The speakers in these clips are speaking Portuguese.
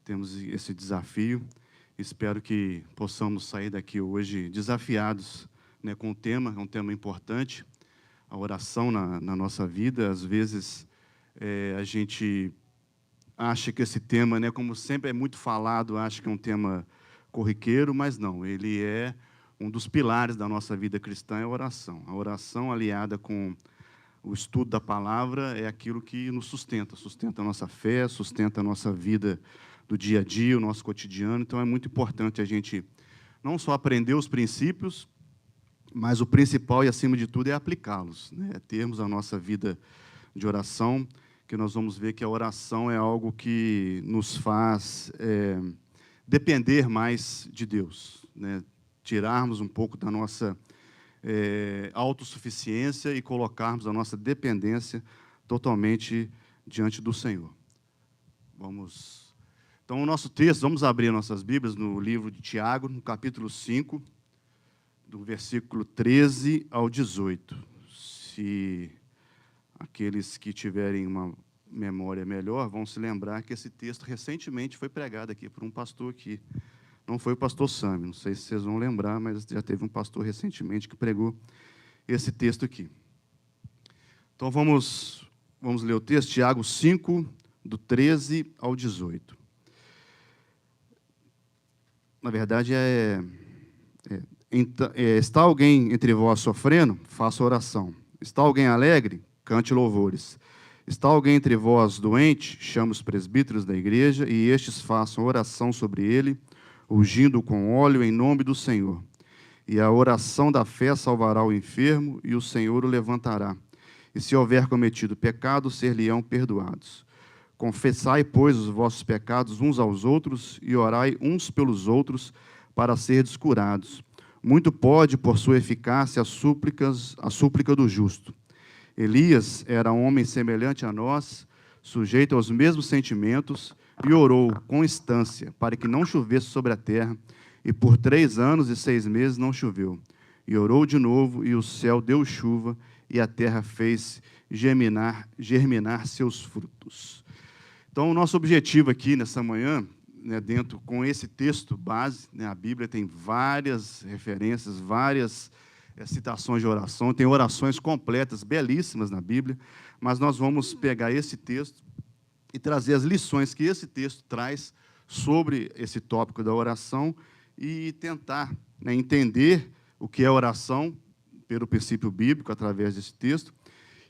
temos esse desafio. Espero que possamos sair daqui hoje desafiados, né, com o tema, é um tema importante, a oração na nossa vida. Às vezes, a gente acha que esse tema, né, como sempre é muito falado, acha que é um tema corriqueiro, mas não, ele é um dos pilares da nossa vida cristã, é a oração. A oração aliada com o estudo da palavra é aquilo que nos sustenta a nossa fé, sustenta a nossa vida do dia a dia, o nosso cotidiano. Então, é muito importante a gente não só aprender os princípios, mas o principal e, acima de tudo, é aplicá-los, né? É termos a nossa vida de oração, que nós vamos ver que a oração é algo que nos faz depender mais de Deus, né? Tirarmos um pouco da nossa autossuficiência e colocarmos a nossa dependência totalmente diante do Senhor. Então, o nosso texto, vamos abrir nossas Bíblias no livro de Tiago, no capítulo 5, do versículo 13 ao 18. Se aqueles que tiverem uma memória melhor vão se lembrar que esse texto recentemente foi pregado aqui por um pastor aqui. Não foi o pastor Sami, não sei se vocês vão lembrar, mas já teve um pastor recentemente que pregou esse texto aqui. Então, vamos ler o texto, Tiago 5, do 13 ao 18. Na verdade, está alguém entre vós sofrendo? Faça oração. Está alguém alegre? Cante louvores. Está alguém entre vós doente? Chame os presbíteros da igreja, e estes façam oração sobre ele, ungindo com óleo em nome do Senhor. E a oração da fé salvará o enfermo, e o Senhor o levantará. E se houver cometido pecado, ser-lhe-ão perdoados. Confessai, pois, os vossos pecados uns aos outros, e orai uns pelos outros, para serdes curados. Muito pode, por sua eficácia, a súplica do justo. Elias era um homem semelhante a nós, sujeito aos mesmos sentimentos, e orou com instância para que não chovesse sobre a terra, e por 3 anos e 6 meses não choveu. E orou de novo, e o céu deu chuva, e a terra fez germinar seus frutos. Então, o nosso objetivo aqui nessa manhã, né, com esse texto base, né, a Bíblia tem várias referências, várias citações de oração, tem orações completas, belíssimas na Bíblia, mas nós vamos pegar esse texto e trazer as lições que esse texto traz sobre esse tópico da oração e tentar, né, entender o que é oração pelo princípio bíblico, através desse texto,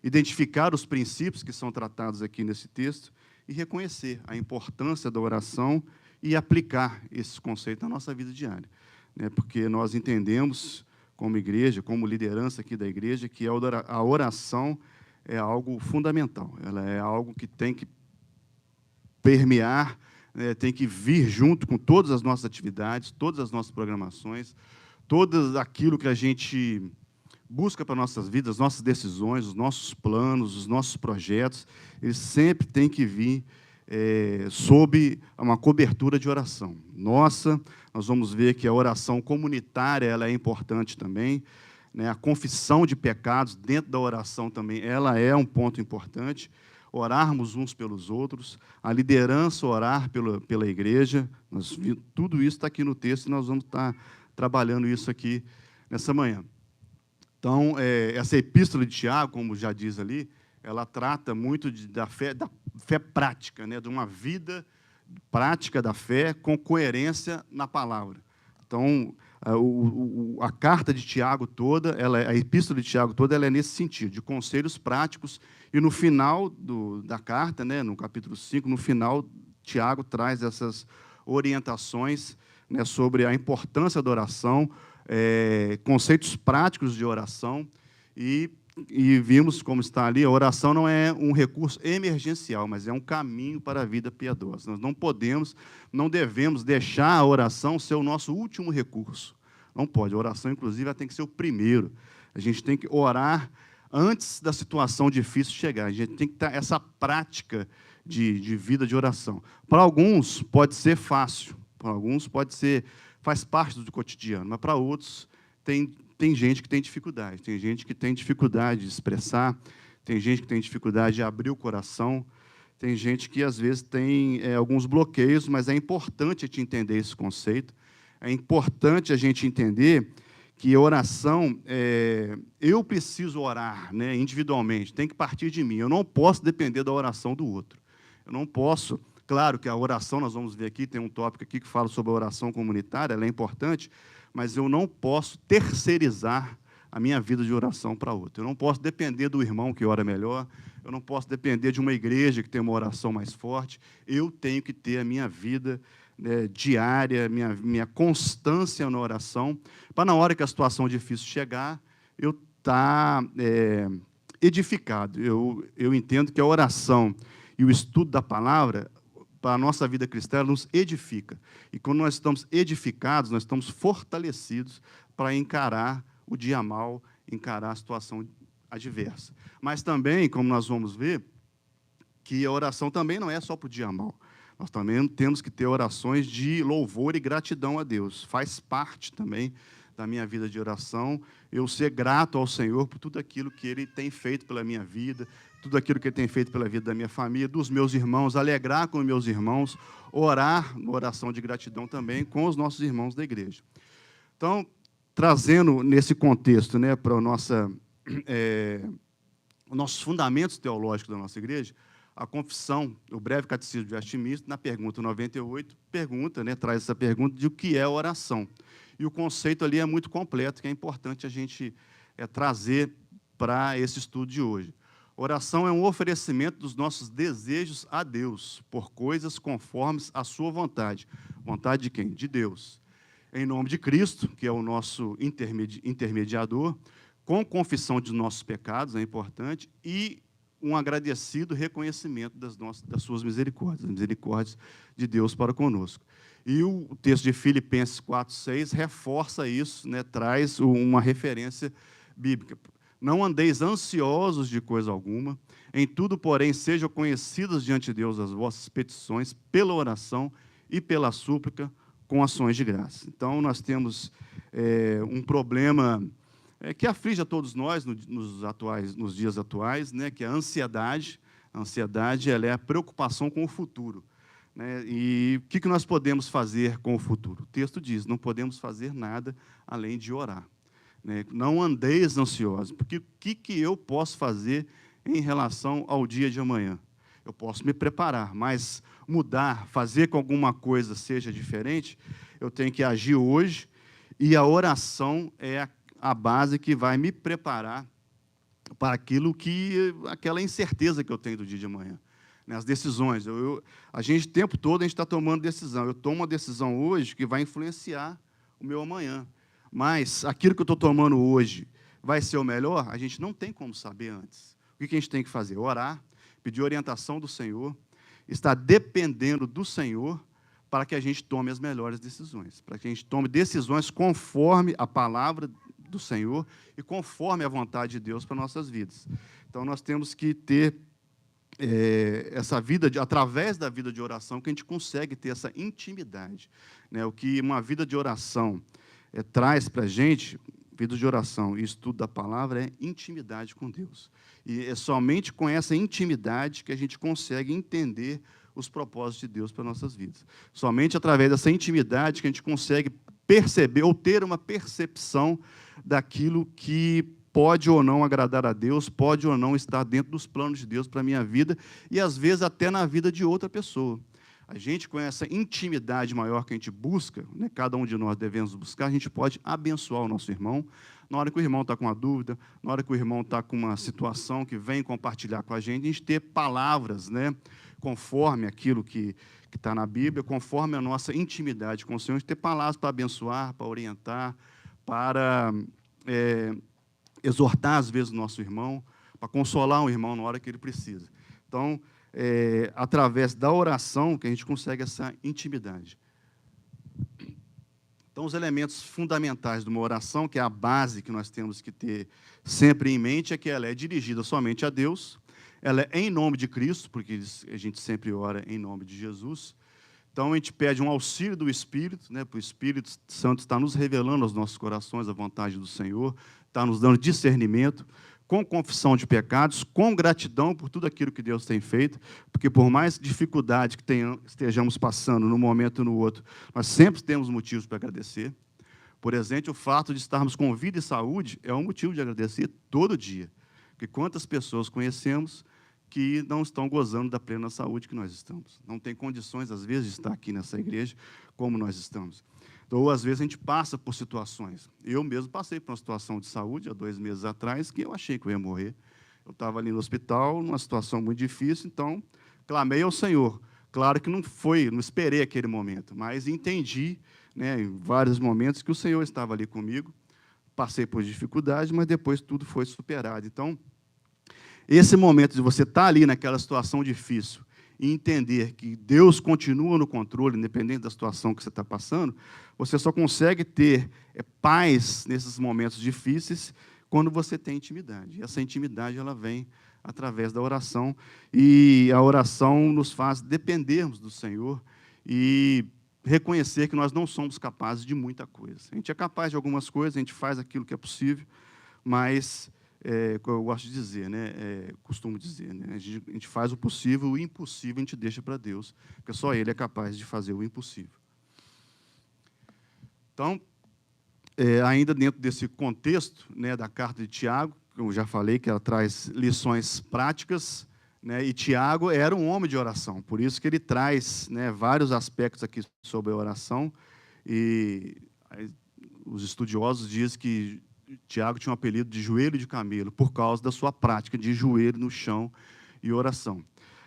identificar os princípios que são tratados aqui nesse texto e reconhecer a importância da oração e aplicar esses conceitos na nossa vida diária, né? Porque nós entendemos, como igreja, como liderança aqui da igreja, que a oração é algo fundamental, ela é algo que tem que permear, tem que vir junto com todas as nossas atividades, todas as nossas programações, tudo aquilo que a gente busca para nossas vidas, as nossas decisões, os nossos planos, os nossos projetos, eles sempre têm que vir sob uma cobertura de oração. Nós vamos ver que a oração comunitária ela é importante também, né? A confissão de pecados dentro da oração também, ela é um ponto importante. Orarmos uns pelos outros, a liderança orar pela igreja, tudo isso está aqui no texto e nós vamos estar trabalhando isso aqui nessa manhã. Então, essa epístola de Tiago, como já diz ali, ela trata muito da fé prática, né, de uma vida prática da fé com coerência na palavra. Então, a carta de Tiago toda, a epístola de Tiago toda, ela é nesse sentido, de conselhos práticos, e no final da carta, né, no capítulo 5, no final, Tiago traz essas orientações, né, sobre a importância da oração, conceitos práticos de oração, e vimos como está ali, a oração não é um recurso emergencial, mas é um caminho para a vida piedosa. Nós não devemos deixar a oração ser o nosso último recurso. Não pode. A oração, inclusive, ela tem que ser o primeiro. A gente tem que orar antes da situação difícil chegar. A gente tem que ter essa prática de vida de oração. Para alguns, pode ser fácil. Para alguns, faz parte do cotidiano. Mas, para outros, tem gente que tem dificuldade, tem gente que tem dificuldade de expressar, tem gente que tem dificuldade de abrir o coração, Tem gente que, às vezes, tem alguns bloqueios, mas é importante a gente entender esse conceito. É importante a gente entender que oração, eu preciso orar, né, individualmente, tem que partir de mim. Eu não posso depender da oração do outro. Eu não posso. Claro que a oração, nós vamos ver aqui, tem um tópico aqui que fala sobre a oração comunitária, ela é importante, mas eu não posso terceirizar a minha vida de oração para outro. Eu não posso depender do irmão que ora melhor, eu não posso depender de uma igreja que tem uma oração mais forte. Eu tenho que ter a minha vida, né, diária, minha constância na oração, para na hora que a situação difícil chegar, eu estar edificado. Eu entendo que a oração e o estudo da palavra, para a nossa vida cristã, nos edifica. E quando nós estamos edificados, nós estamos fortalecidos para encarar o dia mal, encarar a situação adversa. Mas também, como nós vamos ver, que a oração também não é só para o dia mal. Nós também temos que ter orações de louvor e gratidão a Deus. Faz parte também da minha vida de oração, eu ser grato ao Senhor por tudo aquilo que Ele tem feito pela minha vida, tudo aquilo que Ele tem feito pela vida da minha família, dos meus irmãos, alegrar com os meus irmãos, orar uma oração de gratidão também com os nossos irmãos da igreja. Então, trazendo nesse contexto, né, para os nossos fundamentos teológicos da nossa igreja, a confissão, o breve catecismo de Westminster, na pergunta 98, traz essa pergunta de o que é oração. E o conceito ali é muito completo, que é importante a gente trazer para esse estudo de hoje. Oração é um oferecimento dos nossos desejos a Deus, por coisas conformes à sua vontade. Vontade de quem? De Deus. Em nome de Cristo, que é o nosso intermediador, com confissão de nossos pecados, é importante, e um agradecido reconhecimento das suas misericórdias, as misericórdias de Deus para conosco. E o texto de Filipenses 4:6 reforça isso, né, traz uma referência bíblica. Não andeis ansiosos de coisa alguma, em tudo, porém, sejam conhecidas diante de Deus as vossas petições, pela oração e pela súplica, com ações de graça. Então, nós temos um problema que aflige a todos nós nos dias atuais, né, que é a ansiedade. A ansiedade, ela é a preocupação com o futuro, né? E o que nós podemos fazer com o futuro? O texto diz, não podemos fazer nada além de orar, né? Não andeis ansiosos, porque o que eu posso fazer em relação ao dia de amanhã? Eu posso me preparar, mas mudar, fazer com que alguma coisa seja diferente, eu tenho que agir hoje, e a oração é a base que vai me preparar para aquela incerteza que eu tenho do dia de amanhã. As decisões. A gente, o tempo todo, a gente está tomando decisão. Eu tomo uma decisão hoje que vai influenciar o meu amanhã. Mas aquilo que eu estou tomando hoje vai ser o melhor? A gente não tem como saber antes. O que a gente tem que fazer? Orar, pedir orientação do Senhor, estar dependendo do Senhor para que a gente tome as melhores decisões, para que a gente tome decisões conforme a palavra do Senhor e conforme a vontade de Deus para nossas vidas. Então, nós temos que ter essa vida, através da vida de oração, que a gente consegue ter essa intimidade, né? O que uma vida de oração traz para a gente, vida de oração e estudo da palavra, é intimidade com Deus. E é somente com essa intimidade que a gente consegue entender os propósitos de Deus para nossas vidas. Somente através dessa intimidade que a gente consegue perceber ou ter uma percepção daquilo que pode ou não agradar a Deus, pode ou não estar dentro dos planos de Deus para a minha vida e, às vezes, até na vida de outra pessoa. A gente, com essa intimidade maior que a gente busca, né, cada um de nós devemos buscar, a gente pode abençoar o nosso irmão. Na hora que o irmão está com uma dúvida, na hora que o irmão está com uma situação que vem compartilhar com a gente ter palavras, né, conforme aquilo que está na Bíblia, conforme a nossa intimidade com o Senhor, a gente ter palavras para abençoar, para orientar, para exortar, às vezes, o nosso irmão, para consolar um irmão na hora que ele precisa. Então, através da oração que a gente consegue essa intimidade. Então, os elementos fundamentais de uma oração, que é a base que nós temos que ter sempre em mente, é que ela é dirigida somente a Deus, ela é em nome de Cristo, porque a gente sempre ora em nome de Jesus. Então, a gente pede um auxílio do Espírito, né, para o Espírito Santo estar nos revelando aos nossos corações a vontade do Senhor, está nos dando discernimento, com confissão de pecados, com gratidão por tudo aquilo que Deus tem feito, porque por mais dificuldade que estejamos passando num momento ou no outro, nós sempre temos motivos para agradecer. Por exemplo, o fato de estarmos com vida e saúde é um motivo de agradecer todo dia. Porque quantas pessoas conhecemos que não estão gozando da plena saúde que nós estamos. Não tem condições, às vezes, de estar aqui nessa igreja como nós estamos. Ou, às vezes, a gente passa por situações. Eu mesmo passei por uma situação de saúde, há 2 meses atrás, que eu achei que eu ia morrer. Eu estava ali no hospital, numa situação muito difícil, então, clamei ao Senhor. Claro que não esperei aquele momento, mas entendi, né, em vários momentos, que o Senhor estava ali comigo. Passei por dificuldades, mas depois tudo foi superado. Então, esse momento de você estar ali naquela situação difícil e entender que Deus continua no controle, independente da situação que você está passando, você só consegue ter paz nesses momentos difíceis quando você tem intimidade. E essa intimidade ela vem através da oração, e a oração nos faz dependermos do Senhor e reconhecer que nós não somos capazes de muita coisa. A gente é capaz de algumas coisas, a gente faz aquilo que é possível, mas eu gosto de dizer, né, costumo dizer, né, a gente faz o possível, o impossível a gente deixa para Deus, porque só Ele é capaz de fazer o impossível. Então, ainda dentro desse contexto, né, da carta de Tiago, que eu já falei que ela traz lições práticas, né, e Tiago era um homem de oração, por isso que ele traz, né, vários aspectos aqui sobre a oração, e os estudiosos dizem que Tiago tinha um apelido de joelho de camelo, por causa da sua prática de joelho no chão e oração.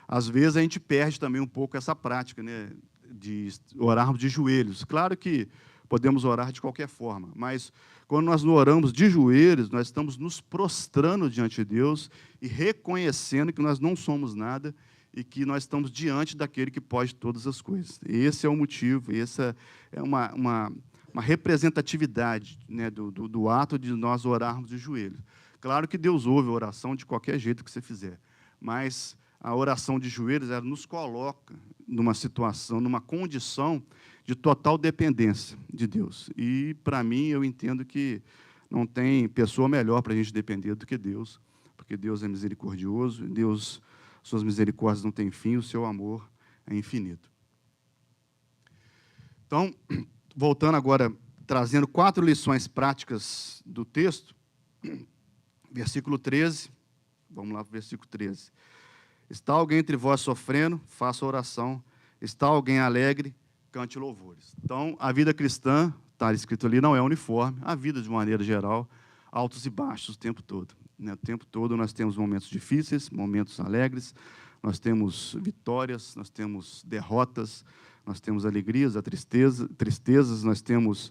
Às vezes, a gente perde também um pouco essa prática, né, de orarmos de joelhos. Claro que podemos orar de qualquer forma, mas quando nós não oramos de joelhos, nós estamos nos prostrando diante de Deus e reconhecendo que nós não somos nada e que nós estamos diante daquele que pode todas as coisas. Esse é o motivo, essa é uma representatividade, né, do ato de nós orarmos de joelhos. Claro que Deus ouve a oração de qualquer jeito que você fizer, mas a oração de joelhos ela nos coloca numa situação, numa condição de total dependência de Deus. E, para mim, eu entendo que não tem pessoa melhor para a gente depender do que Deus, porque Deus é misericordioso, Deus, suas misericórdias não têm fim, o seu amor é infinito. Então, voltando agora, trazendo 4 lições práticas do texto, versículo 13, vamos lá para o versículo 13. Está alguém entre vós sofrendo, faça oração. Está alguém alegre, cante louvores. Então, a vida cristã, está escrito ali, não é uniforme. A vida, de maneira geral, altos e baixos o tempo todo. Né? O tempo todo nós temos momentos difíceis, momentos alegres, nós temos vitórias, nós temos derrotas, nós temos alegrias, tristezas, nós temos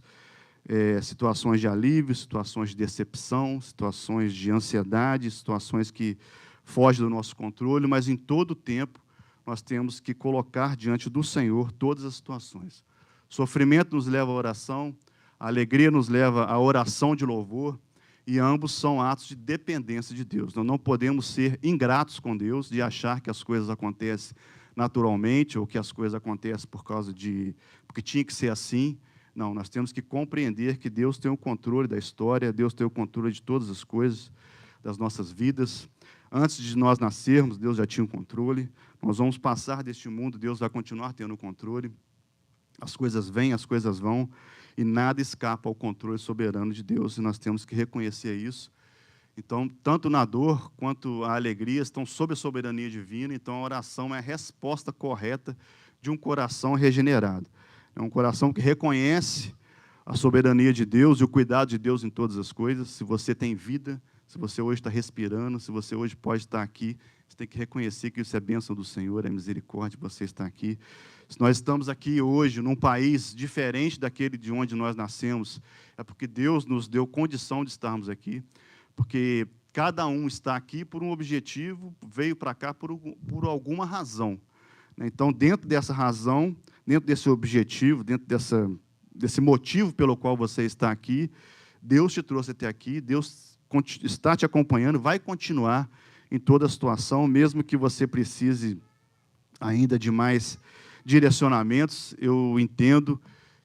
situações de alívio, situações de decepção, situações de ansiedade, situações que fogem do nosso controle, mas em todo o tempo nós temos que colocar diante do Senhor todas as situações. Sofrimento nos leva à oração, a alegria nos leva à oração de louvor, e ambos são atos de dependência de Deus. Nós não podemos ser ingratos com Deus, de achar que as coisas acontecem naturalmente, ou que as coisas acontecem porque tinha que ser assim. Não, nós temos que compreender que Deus tem o controle da história, Deus tem o controle de todas as coisas, das nossas vidas. Antes de nós nascermos, Deus já tinha o controle. Nós vamos passar deste mundo, Deus vai continuar tendo o controle. As coisas vêm, as coisas vão, e nada escapa ao controle soberano de Deus, e nós temos que reconhecer isso. Então, tanto na dor quanto a alegria estão sob a soberania divina, então a oração é a resposta correta de um coração regenerado. É um coração que reconhece a soberania de Deus e o cuidado de Deus em todas as coisas. Se você tem vida, se você hoje está respirando, se você hoje pode estar aqui, você tem que reconhecer que isso é bênção do Senhor, é misericórdia de você estar aqui. Se nós estamos aqui hoje num país diferente daquele de onde nós nascemos, é porque Deus nos deu condição de estarmos aqui, porque cada um está aqui por um objetivo, veio para cá por alguma razão. Então, dentro dessa razão, dentro desse objetivo, dentro desse motivo pelo qual você está aqui, Deus te trouxe até aqui, Deus está te acompanhando, vai continuar em toda a situação, mesmo que você precise ainda de mais direcionamentos. Eu entendo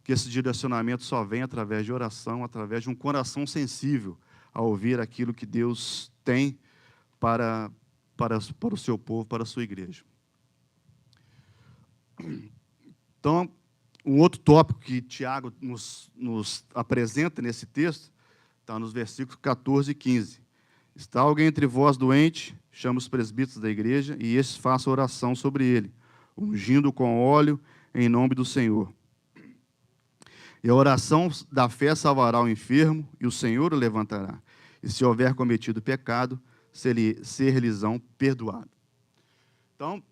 que esse direcionamento só vem através de oração, através de um coração sensível a ouvir aquilo que Deus tem para o seu povo, para a sua igreja. Então, um outro tópico que Tiago nos apresenta nesse texto está nos versículos 14 e 15. Está alguém entre vós doente? Chama os presbíteros da igreja e estes façam oração sobre ele, ungindo com óleo em nome do Senhor. E a oração da fé salvará o enfermo, e o Senhor o levantará. E se houver cometido pecado, ser-lhes-ão perdoado. Então,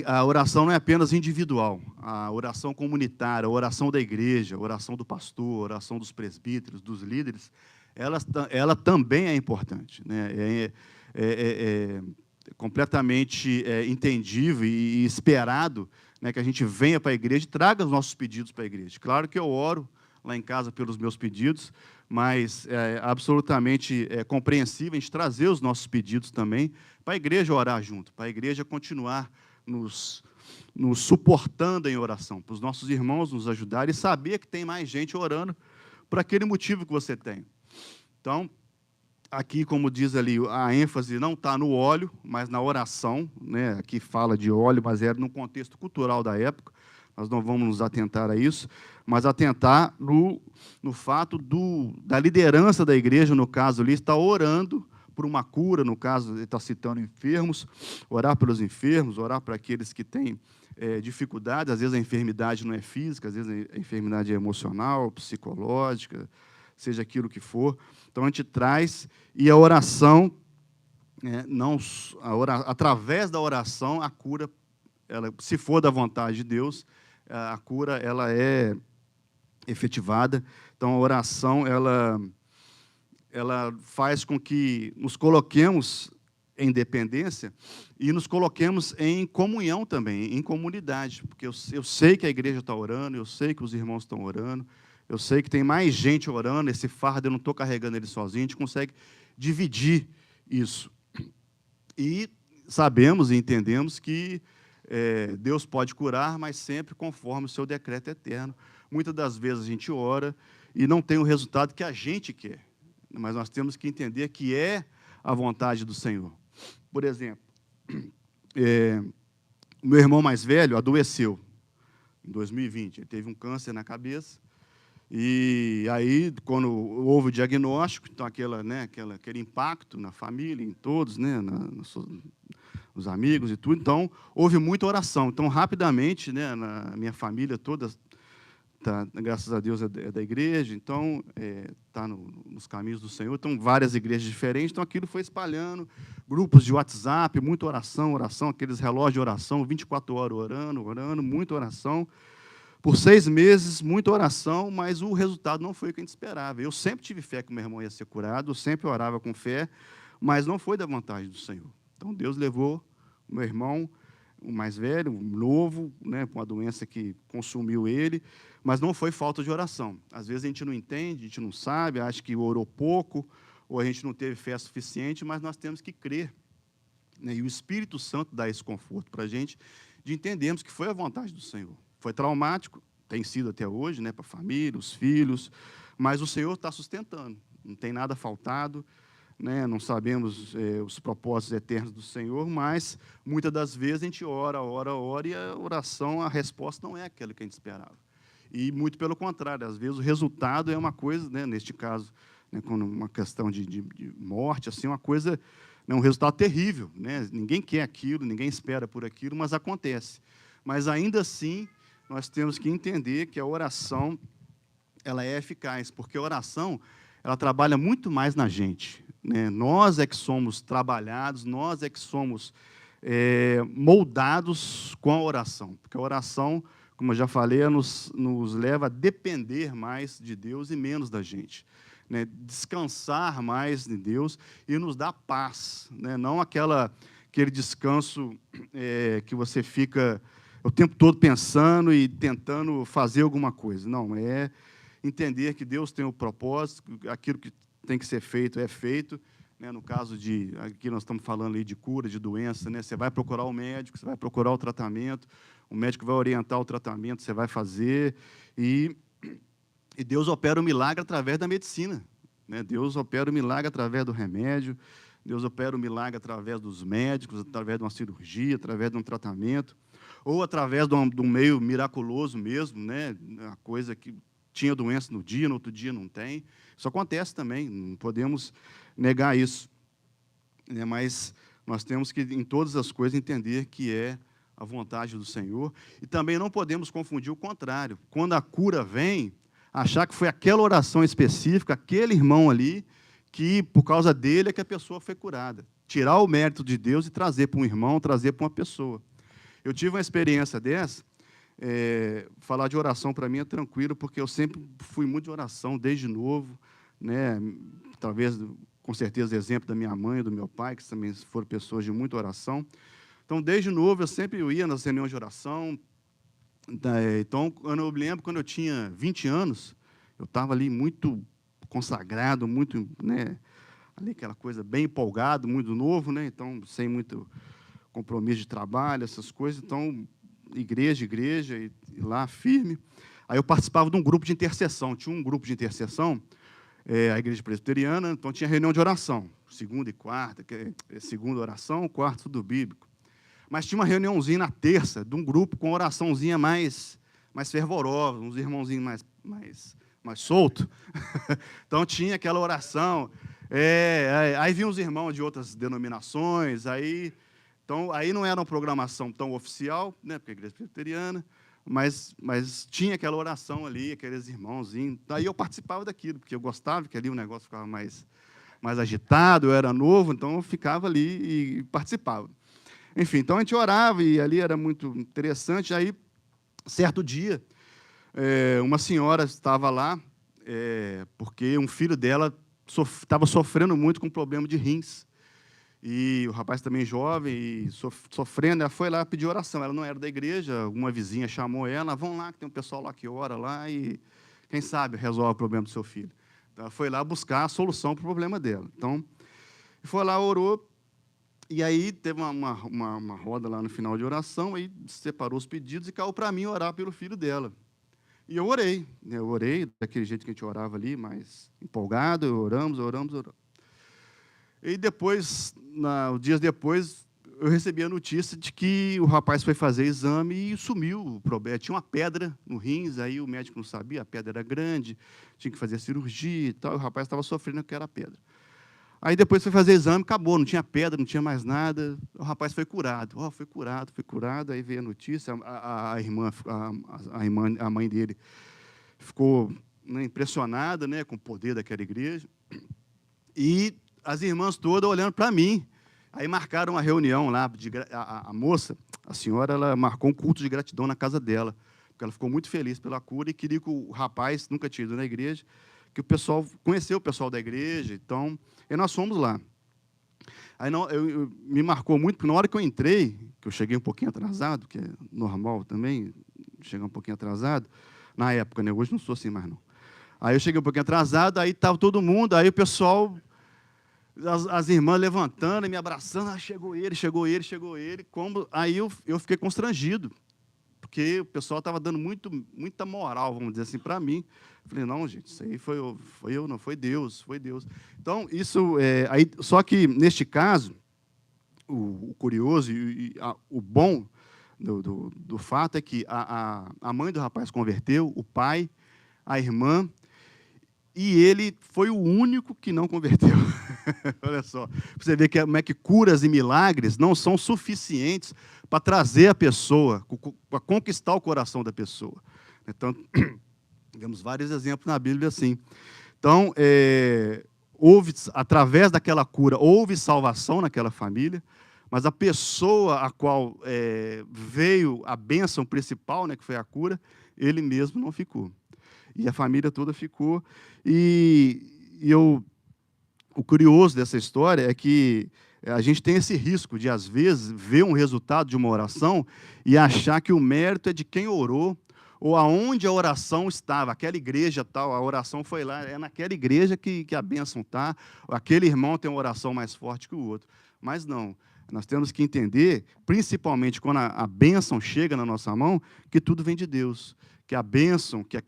a oração não é apenas individual, a oração comunitária, a oração da igreja, a oração do pastor, a oração dos presbíteros, dos líderes, ela também é importante, né? É completamente entendível e esperado, né, que a gente venha para a igreja e traga os nossos pedidos para a igreja. Claro que eu oro lá em casa pelos meus pedidos, mas é absolutamente compreensível a gente trazer os nossos pedidos também para a igreja orar junto, para a igreja continuar nos suportando em oração, para os nossos irmãos nos ajudarem e saber que tem mais gente orando por aquele motivo que você tem. Então, aqui, como diz ali, a ênfase não está no óleo, mas na oração, né? Aqui fala de óleo, mas era no contexto cultural da época, nós não vamos nos atentar a isso, mas atentar no fato da liderança da igreja, no caso ali, está orando por uma cura, no caso, ele está citando enfermos, orar pelos enfermos, orar para aqueles que têm dificuldades, às vezes a enfermidade não é física, às vezes a enfermidade é emocional, psicológica, seja aquilo que for. Então, a gente traz, e a oração, através da oração, a cura, se for da vontade de Deus, a cura ela é efetivada. Então, a oração, ela faz com que nos coloquemos em dependência e nos coloquemos em comunhão também, em comunidade, porque eu sei que a igreja está orando, eu sei que os irmãos estão orando, eu sei que tem mais gente orando, esse fardo eu não estou carregando ele sozinho, a gente consegue dividir isso. E sabemos e entendemos que Deus pode curar, mas sempre conforme o seu decreto eterno. Muitas das vezes a gente ora e não tem o resultado que a gente quer, mas nós temos que entender que é a vontade do Senhor. Por exemplo, meu irmão mais velho adoeceu em 2020, ele teve um câncer na cabeça, e aí, quando houve o diagnóstico, então aquele impacto na família, em todos, né, nos amigos e tudo, então houve muita oração. Então, rapidamente, né, na minha família toda, graças a Deus, é da igreja, então está nos caminhos do Senhor, então várias igrejas diferentes, então aquilo foi espalhando, grupos de WhatsApp, muita oração, aqueles relógios de oração, 24 horas orando, muita oração. Por 6 meses, muita oração, mas o resultado não foi o que a gente esperava. Eu sempre tive fé que o meu irmão ia ser curado, eu sempre orava com fé, mas não foi da vontade do Senhor. Então, Deus levou o meu irmão, o mais velho, o novo, né, com uma doença que consumiu ele, mas não foi falta de oração. Às vezes a gente não entende, a gente não sabe, acha que orou pouco, ou a gente não teve fé suficiente, mas nós temos que crer, né, e o Espírito Santo dá esse conforto para a gente, de entendermos que foi a vontade do Senhor. Foi traumático, tem sido até hoje, né, para a família, os filhos, mas o Senhor está sustentando, não tem nada faltado, né, não sabemos os propósitos eternos do Senhor, mas muitas das vezes a gente ora, e a oração, a resposta não é aquela que a gente esperava. E muito pelo contrário, às vezes o resultado é uma coisa, né, neste caso, né, quando uma questão de morte, assim, uma coisa, né, um resultado terrível, né, ninguém quer aquilo, ninguém espera por aquilo, mas acontece. Mas ainda assim, nós temos que entender que a oração ela é eficaz, porque a oração ela trabalha muito mais na gente, né? Nós é que somos trabalhados, nós é que somos moldados com a oração, porque a oração, como eu já falei, nos leva a depender mais de Deus e menos da gente, né? Descansar mais de Deus e nos dá paz, né? Não aquele descanso que você fica o tempo todo pensando e tentando fazer alguma coisa. Não, é entender que Deus tem o propósito, aquilo que tem que ser feito é feito. Né? No caso aqui nós estamos falando aí de cura, de doença, né? Você vai procurar o médico, você vai procurar o tratamento, o médico vai orientar o tratamento, você vai fazer, e Deus opera o milagre através da medicina. né? Deus opera o milagre através do remédio, Deus opera o milagre através dos médicos, através de uma cirurgia, através de um tratamento, ou através de um meio miraculoso mesmo, né? A coisa que tinha doença no dia, no outro dia não tem. Isso acontece também, não podemos negar isso, né? Mas nós temos que, em todas as coisas, entender que é a vontade do Senhor. E também não podemos confundir o contrário. Quando a cura vem, achar que foi aquela oração específica, aquele irmão ali, que por causa dele é que a pessoa foi curada. Tirar o mérito de Deus e trazer para um irmão, trazer para uma pessoa. Eu tive uma experiência dessa. Falar de oração para mim é tranquilo, porque eu sempre fui muito de oração, desde novo, né? Talvez, com certeza, exemplo da minha mãe e do meu pai, que também foram pessoas de muita oração. Então, desde novo, eu sempre ia nas reuniões de oração. Então, eu me lembro, quando eu tinha 20 anos, eu estava ali muito consagrado, muito, né, ali aquela coisa bem empolgado, muito novo, né? Então, sem muito compromisso de trabalho, essas coisas. Então, igreja, e lá, firme. Aí eu participava de um grupo de intercessão. Tinha um grupo de intercessão, a igreja presbiteriana, então tinha reunião de oração, segunda e quarta, segunda oração, quarta estudo bíblico. Mas tinha uma reuniãozinha na terça, de um grupo com oraçãozinha mais fervorosa, uns irmãozinhos mais soltos. Então tinha aquela oração. Aí vinham os irmãos de outras denominações, então, aí não era uma programação tão oficial, né, porque a igreja presbiteriana, mas tinha aquela oração ali, aqueles irmãozinhos. Daí eu participava daquilo, porque eu gostava, que ali o negócio ficava mais agitado, eu era novo, então eu ficava ali e participava. Enfim, então a gente orava e ali era muito interessante. Aí, certo dia, uma senhora estava lá, porque um filho dela estava sofrendo muito com problema de rins. E o rapaz também jovem, e sofrendo, ela foi lá pedir oração. Ela não era da igreja, uma vizinha chamou ela, vão lá, que tem um pessoal lá que ora lá, e quem sabe resolve o problema do seu filho. Então, ela foi lá buscar a solução para o problema dela. Então, foi lá, orou, e aí teve uma roda lá no final de oração, aí separou os pedidos e caiu para mim orar pelo filho dela. E eu orei daquele jeito que a gente orava ali, mais empolgado, oramos. E depois, dias depois, eu recebi a notícia de que o rapaz foi fazer exame e sumiu o problema. Tinha uma pedra no rins, aí o médico não sabia, a pedra era grande, tinha que fazer cirurgia e tal, e o rapaz estava sofrendo com aquela pedra. Aí depois foi fazer exame, acabou, não tinha pedra, não tinha mais nada, o rapaz foi curado. Foi curado, aí veio a notícia, a mãe dele ficou, né, impressionada, né, com o poder daquela igreja, e as irmãs todas olhando para mim. Aí marcaram uma reunião lá, a moça, a senhora, ela marcou um culto de gratidão na casa dela, porque ela ficou muito feliz pela cura e queria que o rapaz, nunca tinha ido na igreja, que o pessoal conheceu o pessoal da igreja, então, e nós fomos lá. Aí me marcou muito, porque na hora que eu entrei, que eu cheguei um pouquinho atrasado, que é normal também, chegar um pouquinho atrasado, na época, né? Hoje não sou assim mais não. Aí eu cheguei um pouquinho atrasado, aí estava todo mundo, aí o pessoal, as irmãs levantando e me abraçando, chegou ele. Aí eu fiquei constrangido, porque o pessoal estava dando muita moral, vamos dizer assim, para mim. Falei, não, gente, isso aí foi eu, não, foi Deus. Então, isso, só que, neste caso, o curioso e o bom do fato é que a mãe do rapaz converteu, o pai, a irmã, e ele foi o único que não converteu. Olha só, você vê como é que curas e milagres não são suficientes para trazer a pessoa, para conquistar o coração da pessoa. Então, temos vários exemplos na Bíblia assim. Então, através daquela cura, houve salvação naquela família, mas a pessoa a qual veio a bênção principal, né, que foi a cura, ele mesmo não ficou. E a família toda ficou. O curioso dessa história é que a gente tem esse risco de, às vezes, ver um resultado de uma oração e achar que o mérito é de quem orou, ou aonde a oração estava, aquela igreja tal, a oração foi lá, é naquela igreja que a bênção está, aquele irmão tem uma oração mais forte que o outro. Mas não, nós temos que entender, principalmente quando a bênção chega na nossa mão, que tudo vem de Deus, que a bênção, que a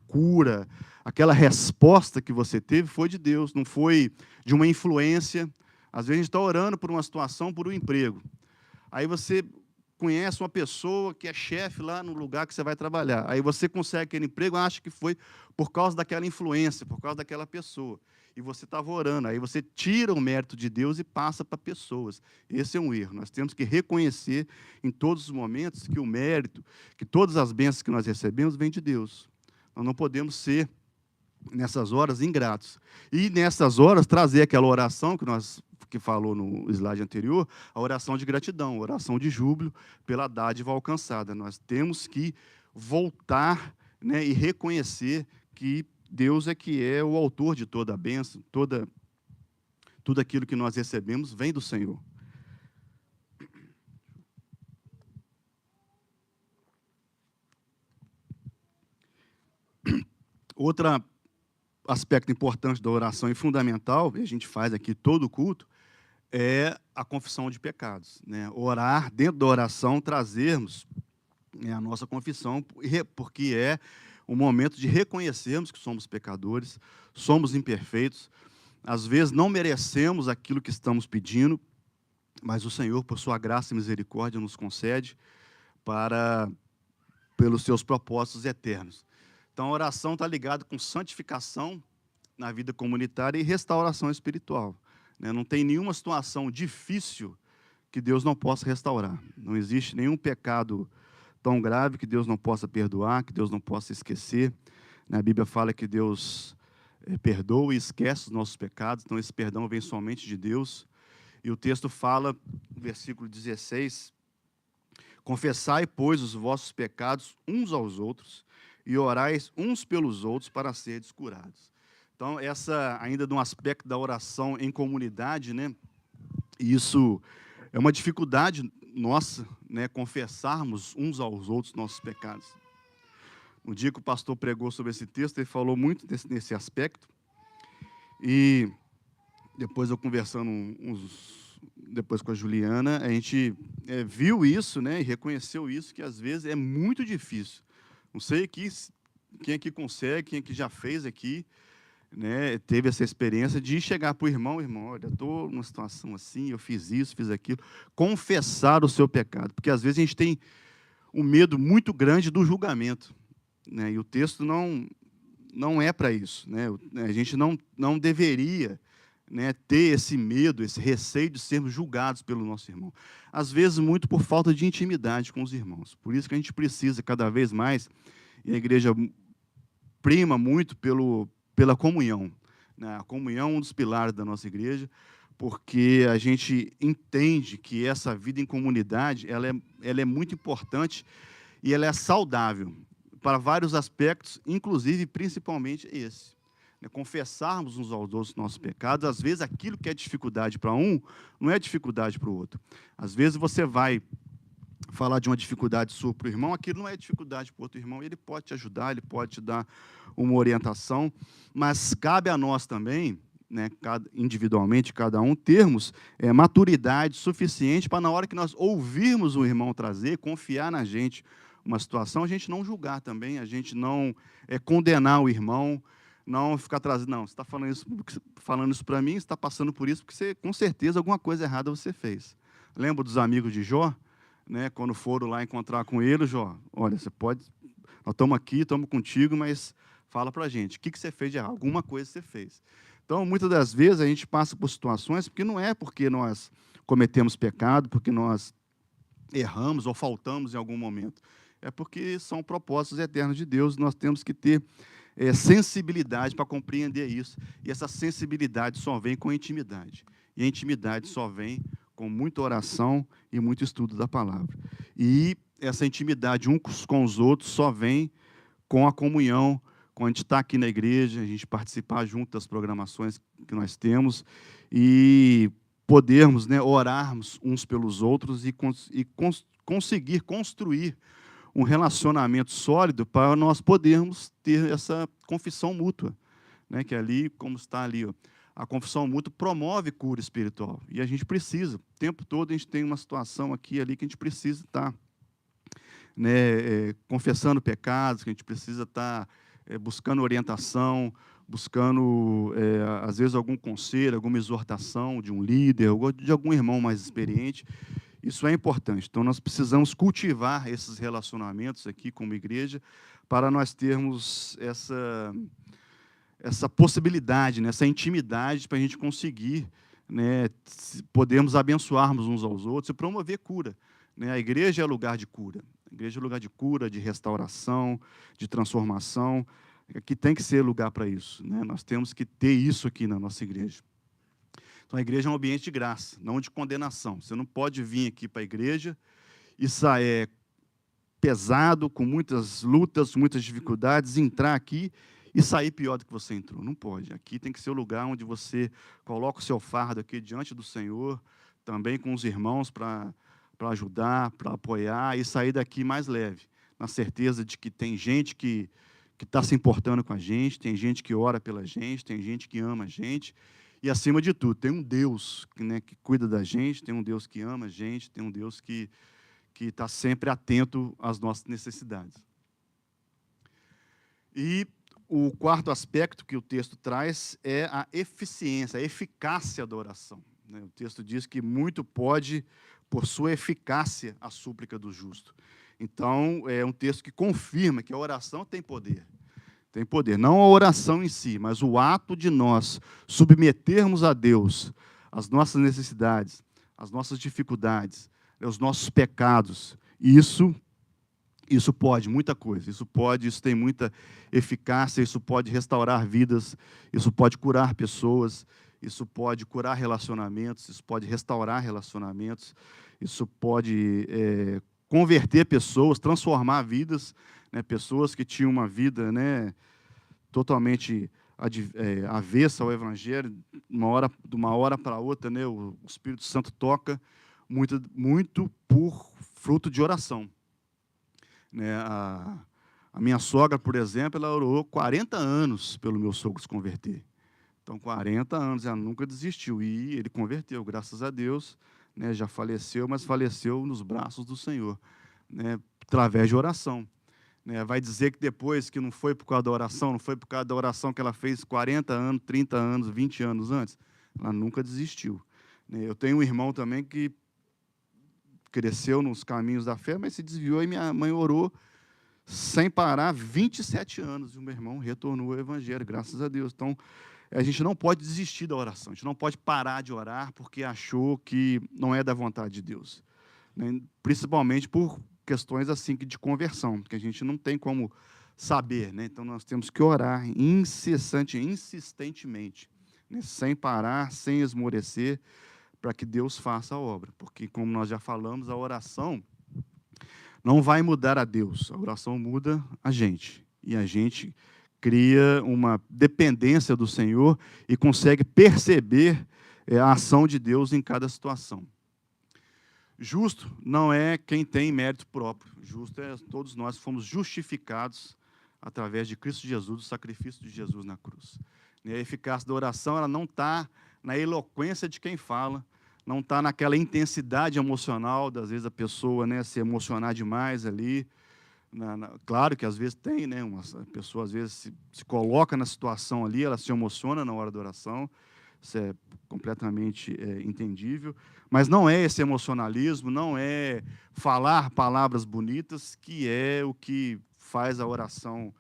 cura, aquela resposta que você teve foi de Deus, não foi de uma influência. Às vezes a gente está orando por uma situação, por um emprego. Aí você conhece uma pessoa que é chefe lá no lugar que você vai trabalhar. Aí você consegue aquele emprego, acha que foi por causa daquela influência, por causa daquela pessoa. E você estava orando. Aí você tira o mérito de Deus e passa para pessoas. Esse é um erro. Nós temos que reconhecer em todos os momentos que o mérito, que todas as bênçãos que nós recebemos vêm de Deus. Nós não podemos ser, nessas horas, ingratos. E, nessas horas, trazer aquela oração que falou no slide anterior, a oração de gratidão, a oração de júbilo pela dádiva alcançada. Nós temos que voltar, né, e reconhecer que Deus é que é o autor de toda a bênção, tudo aquilo que nós recebemos vem do Senhor. Outro aspecto importante da oração e fundamental, e a gente faz aqui todo o culto, é a confissão de pecados, né? Orar, dentro da oração, trazermos, né, a nossa confissão, porque é o momento de reconhecermos que somos pecadores, somos imperfeitos, às vezes não merecemos aquilo que estamos pedindo, mas o Senhor, por sua graça e misericórdia, nos concede pelos seus propósitos eternos. Então, a oração está ligada com santificação na vida comunitária e restauração espiritual. Não tem nenhuma situação difícil que Deus não possa restaurar. Não existe nenhum pecado tão grave que Deus não possa perdoar, que Deus não possa esquecer. A Bíblia fala que Deus perdoa e esquece os nossos pecados, então esse perdão vem somente de Deus. E o texto fala, no versículo 16, confessai, pois, os vossos pecados uns aos outros e orais uns pelos outros para seres curados. Então, essa ainda de um aspecto da oração em comunidade, né? Isso é uma dificuldade nossa, né? Confessarmos uns aos outros nossos pecados. No dia que o pastor pregou sobre esse texto, ele falou muito nesse aspecto. E depois eu conversando depois com a Juliana, a gente viu isso, né? E reconheceu isso, que às vezes é muito difícil. Não sei quem aqui consegue, quem aqui já fez aqui, né, teve essa experiência de chegar para o irmão, olha, eu estou numa situação assim, eu fiz isso, fiz aquilo, confessar o seu pecado, porque às vezes a gente tem um medo muito grande do julgamento, né, e o texto não é para isso, né, a gente não deveria, né, ter esse medo, esse receio de sermos julgados pelo nosso irmão, às vezes muito por falta de intimidade com os irmãos, por isso que a gente precisa cada vez mais, e a igreja prima muito pela comunhão. Né? A comunhão é um dos pilares da nossa igreja, porque a gente entende que essa vida em comunidade ela é muito importante e ela é saudável para vários aspectos, inclusive, principalmente esse. Né? Confessarmos uns aos outros nossos pecados, às vezes aquilo que é dificuldade para um, não é dificuldade para o outro. Às vezes você vai falar de uma dificuldade sua para o irmão, aquilo não é dificuldade para o outro irmão, ele pode te ajudar, ele pode te dar uma orientação, mas cabe a nós também, né, individualmente, cada um, termos maturidade suficiente para, na hora que nós ouvirmos o irmão trazer, confiar na gente uma situação, a gente não julgar também, a gente não condenar o irmão, não ficar trazendo, não, você está falando isso para mim, você está passando por isso, porque você, com certeza, alguma coisa errada você fez. Lembra dos amigos de Jó? Né, quando foram lá encontrar com ele, Jó, olha, você pode, nós estamos aqui, estamos contigo, mas fala para a gente, o que você fez de errado? Alguma coisa você fez. Então, muitas das vezes, a gente passa por situações, porque não é porque nós cometemos pecado, porque nós erramos ou faltamos em algum momento, é porque são propósitos eternos de Deus, nós temos que ter sensibilidade para compreender isso, e essa sensibilidade só vem com a intimidade, e a intimidade só vem com muita oração e muito estudo da palavra. E essa intimidade uns com os outros só vem com a comunhão, quando a gente está aqui na igreja, a gente participar junto das programações que nós temos e podermos, né, orarmos uns pelos outros e conseguir construir um relacionamento sólido para nós podermos ter essa confissão mútua, né, que ali, como está ali, ó, a confissão mútua promove cura espiritual. E a gente precisa, o tempo todo a gente tem uma situação aqui e ali que a gente precisa estar né, confessando pecados, que a gente precisa estar buscando orientação, buscando, às vezes, algum conselho, alguma exortação de um líder, ou de algum irmão mais experiente. Isso é importante. Então, nós precisamos cultivar esses relacionamentos aqui como igreja para nós termos essa possibilidade, né, essa intimidade para a gente conseguir, né, podermos abençoarmos uns aos outros e promover cura. Né? A igreja é lugar de cura. A igreja é lugar de cura, de restauração, de transformação. Aqui tem que ser lugar para isso. Né? Nós temos que ter isso aqui na nossa igreja. Então, a igreja é um ambiente de graça, não de condenação. Você não pode vir aqui para a igreja e sair pesado, com muitas lutas, muitas dificuldades, entrar aqui e sair pior do que você entrou. Não pode. Aqui tem que ser o lugar onde você coloca o seu fardo aqui diante do Senhor, também com os irmãos para ajudar, para apoiar e sair daqui mais leve, na certeza de que tem gente que está se importando com a gente, tem gente que ora pela gente, tem gente que ama a gente, e, acima de tudo, tem um Deus que cuida da gente, tem um Deus que ama a gente, tem um Deus que está sempre atento às nossas necessidades. E o quarto aspecto que o texto traz é a eficiência, a eficácia da oração. O texto diz que muito pode, por sua eficácia, a súplica do justo. Então, é um texto que confirma que a oração tem poder. Tem poder, não a oração em si, mas o ato de nós submetermos a Deus as nossas necessidades, as nossas dificuldades, os nossos pecados. Isso pode, muita coisa. Isso tem muita eficácia, isso pode restaurar vidas, isso pode curar pessoas, isso pode curar relacionamentos, isso pode restaurar relacionamentos, isso pode converter pessoas, transformar vidas, né, pessoas que tinham uma vida, né, totalmente avessa ao Evangelho, de uma hora para outra, né, o Espírito Santo toca muito por fruto de oração. Né, a minha sogra, por exemplo, ela orou 40 anos pelo meu sogro se converter. Então, 40 anos, ela nunca desistiu. E ele converteu, graças a Deus. Né, já faleceu, mas faleceu nos braços do Senhor, né, através de oração. Né, vai dizer que depois, que não foi por causa da oração, não foi por causa da oração que ela fez 40 anos, 30 anos, 20 anos antes. Ela nunca desistiu. Né, eu tenho um irmão também que cresceu nos caminhos da fé, mas se desviou, e minha mãe orou sem parar 27 anos, e o meu irmão retornou ao Evangelho, graças a Deus. Então, a gente não pode desistir da oração, a gente não pode parar de orar porque achou que não é da vontade de Deus. Né? Principalmente por questões assim de conversão, que a gente não tem como saber. Né? Então, nós temos que orar insistentemente, né? Sem parar, sem esmorecer, para que Deus faça a obra. Porque, como nós já falamos, a oração não vai mudar a Deus, a oração muda a gente. E a gente cria uma dependência do Senhor e consegue perceber a ação de Deus em cada situação. Justo não é quem tem mérito próprio. Justo é todos nós que fomos justificados através de Cristo Jesus, do sacrifício de Jesus na cruz. E a eficácia da oração, ela não está na eloquência de quem fala, não está naquela intensidade emocional, às vezes a pessoa, né, se emocionar demais ali. Claro que às vezes tem, né, a pessoa às vezes se coloca na situação ali, ela se emociona na hora da oração, isso é completamente entendível, mas não é esse emocionalismo, não é falar palavras bonitas que é o que faz a oração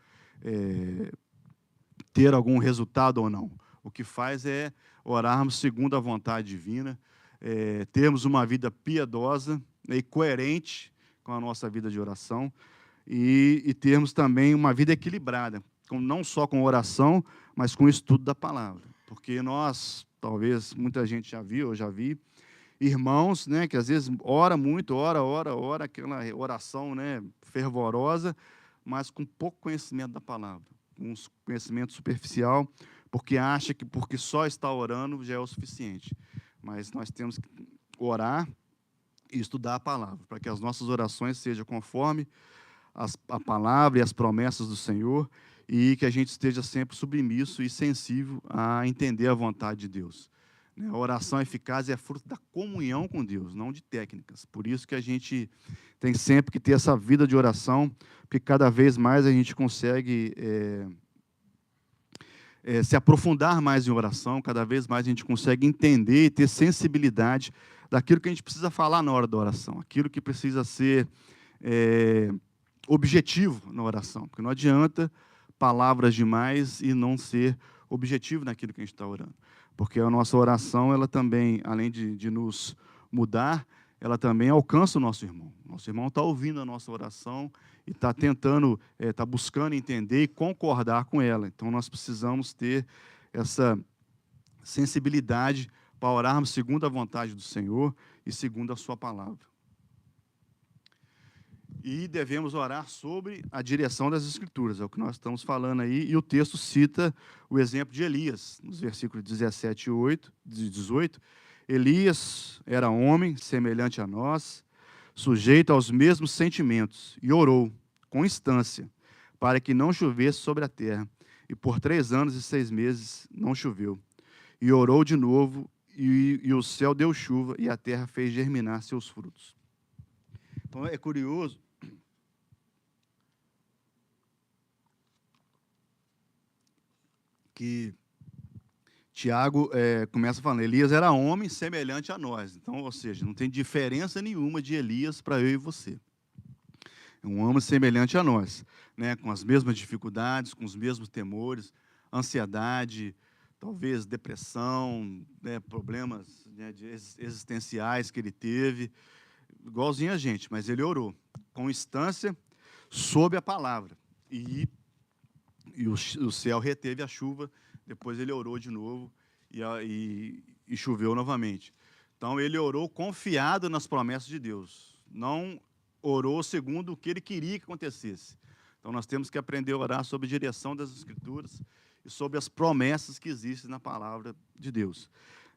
ter algum resultado ou não. O que faz é orarmos segundo a vontade divina, termos uma vida piedosa e coerente com a nossa vida de oração e termos também uma vida equilibrada, não só com oração, mas com o estudo da palavra. Porque nós, talvez muita gente já viu, eu já vi, irmãos, né, que às vezes ora muito, ora, aquela oração, né, fervorosa, mas com pouco conhecimento da palavra, um conhecimento superficial, porque acha que porque só está orando já é o suficiente. Mas nós temos que orar e estudar a palavra, para que as nossas orações sejam conforme a palavra e as promessas do Senhor, e que a gente esteja sempre submisso e sensível a entender a vontade de Deus. Né? A oração eficaz é fruto da comunhão com Deus, não de técnicas. Por isso que a gente tem sempre que ter essa vida de oração, porque cada vez mais a gente consegue se aprofundar mais em oração, cada vez mais a gente consegue entender e ter sensibilidade daquilo que a gente precisa falar na hora da oração, aquilo que precisa ser objetivo na oração, porque não adianta palavras demais e não ser objetivo naquilo que a gente está orando, porque a nossa oração, ela também, além de nos mudar, ela também alcança o nosso irmão. Nosso irmão está ouvindo a nossa oração e está tentando, está buscando entender e concordar com ela. Então, nós precisamos ter essa sensibilidade para orarmos segundo a vontade do Senhor e segundo a sua palavra. E devemos orar sobre a direção das Escrituras, é o que nós estamos falando aí, e o texto cita o exemplo de Elias, nos versículos 17 e 18. Elias era homem semelhante a nós, sujeito aos mesmos sentimentos, e orou com instância para que não chovesse sobre a terra. E por 3 anos e 6 meses não choveu. E orou de novo, e o céu deu chuva, e a terra fez germinar seus frutos. Então é curioso que Tiago começa falando, Elias era homem semelhante a nós. Então, ou seja, não tem diferença nenhuma de Elias para eu e você. É um homem semelhante a nós, né? Com as mesmas dificuldades, com os mesmos temores, ansiedade, talvez depressão, né? Problemas, né, existenciais que ele teve, igualzinho a gente, mas ele orou com instância sob a palavra. E o céu reteve a chuva, depois ele orou de novo e choveu novamente. Então, ele orou confiado nas promessas de Deus, não orou segundo o que ele queria que acontecesse. Então, nós temos que aprender a orar sob a direção das Escrituras e sobre as promessas que existem na palavra de Deus.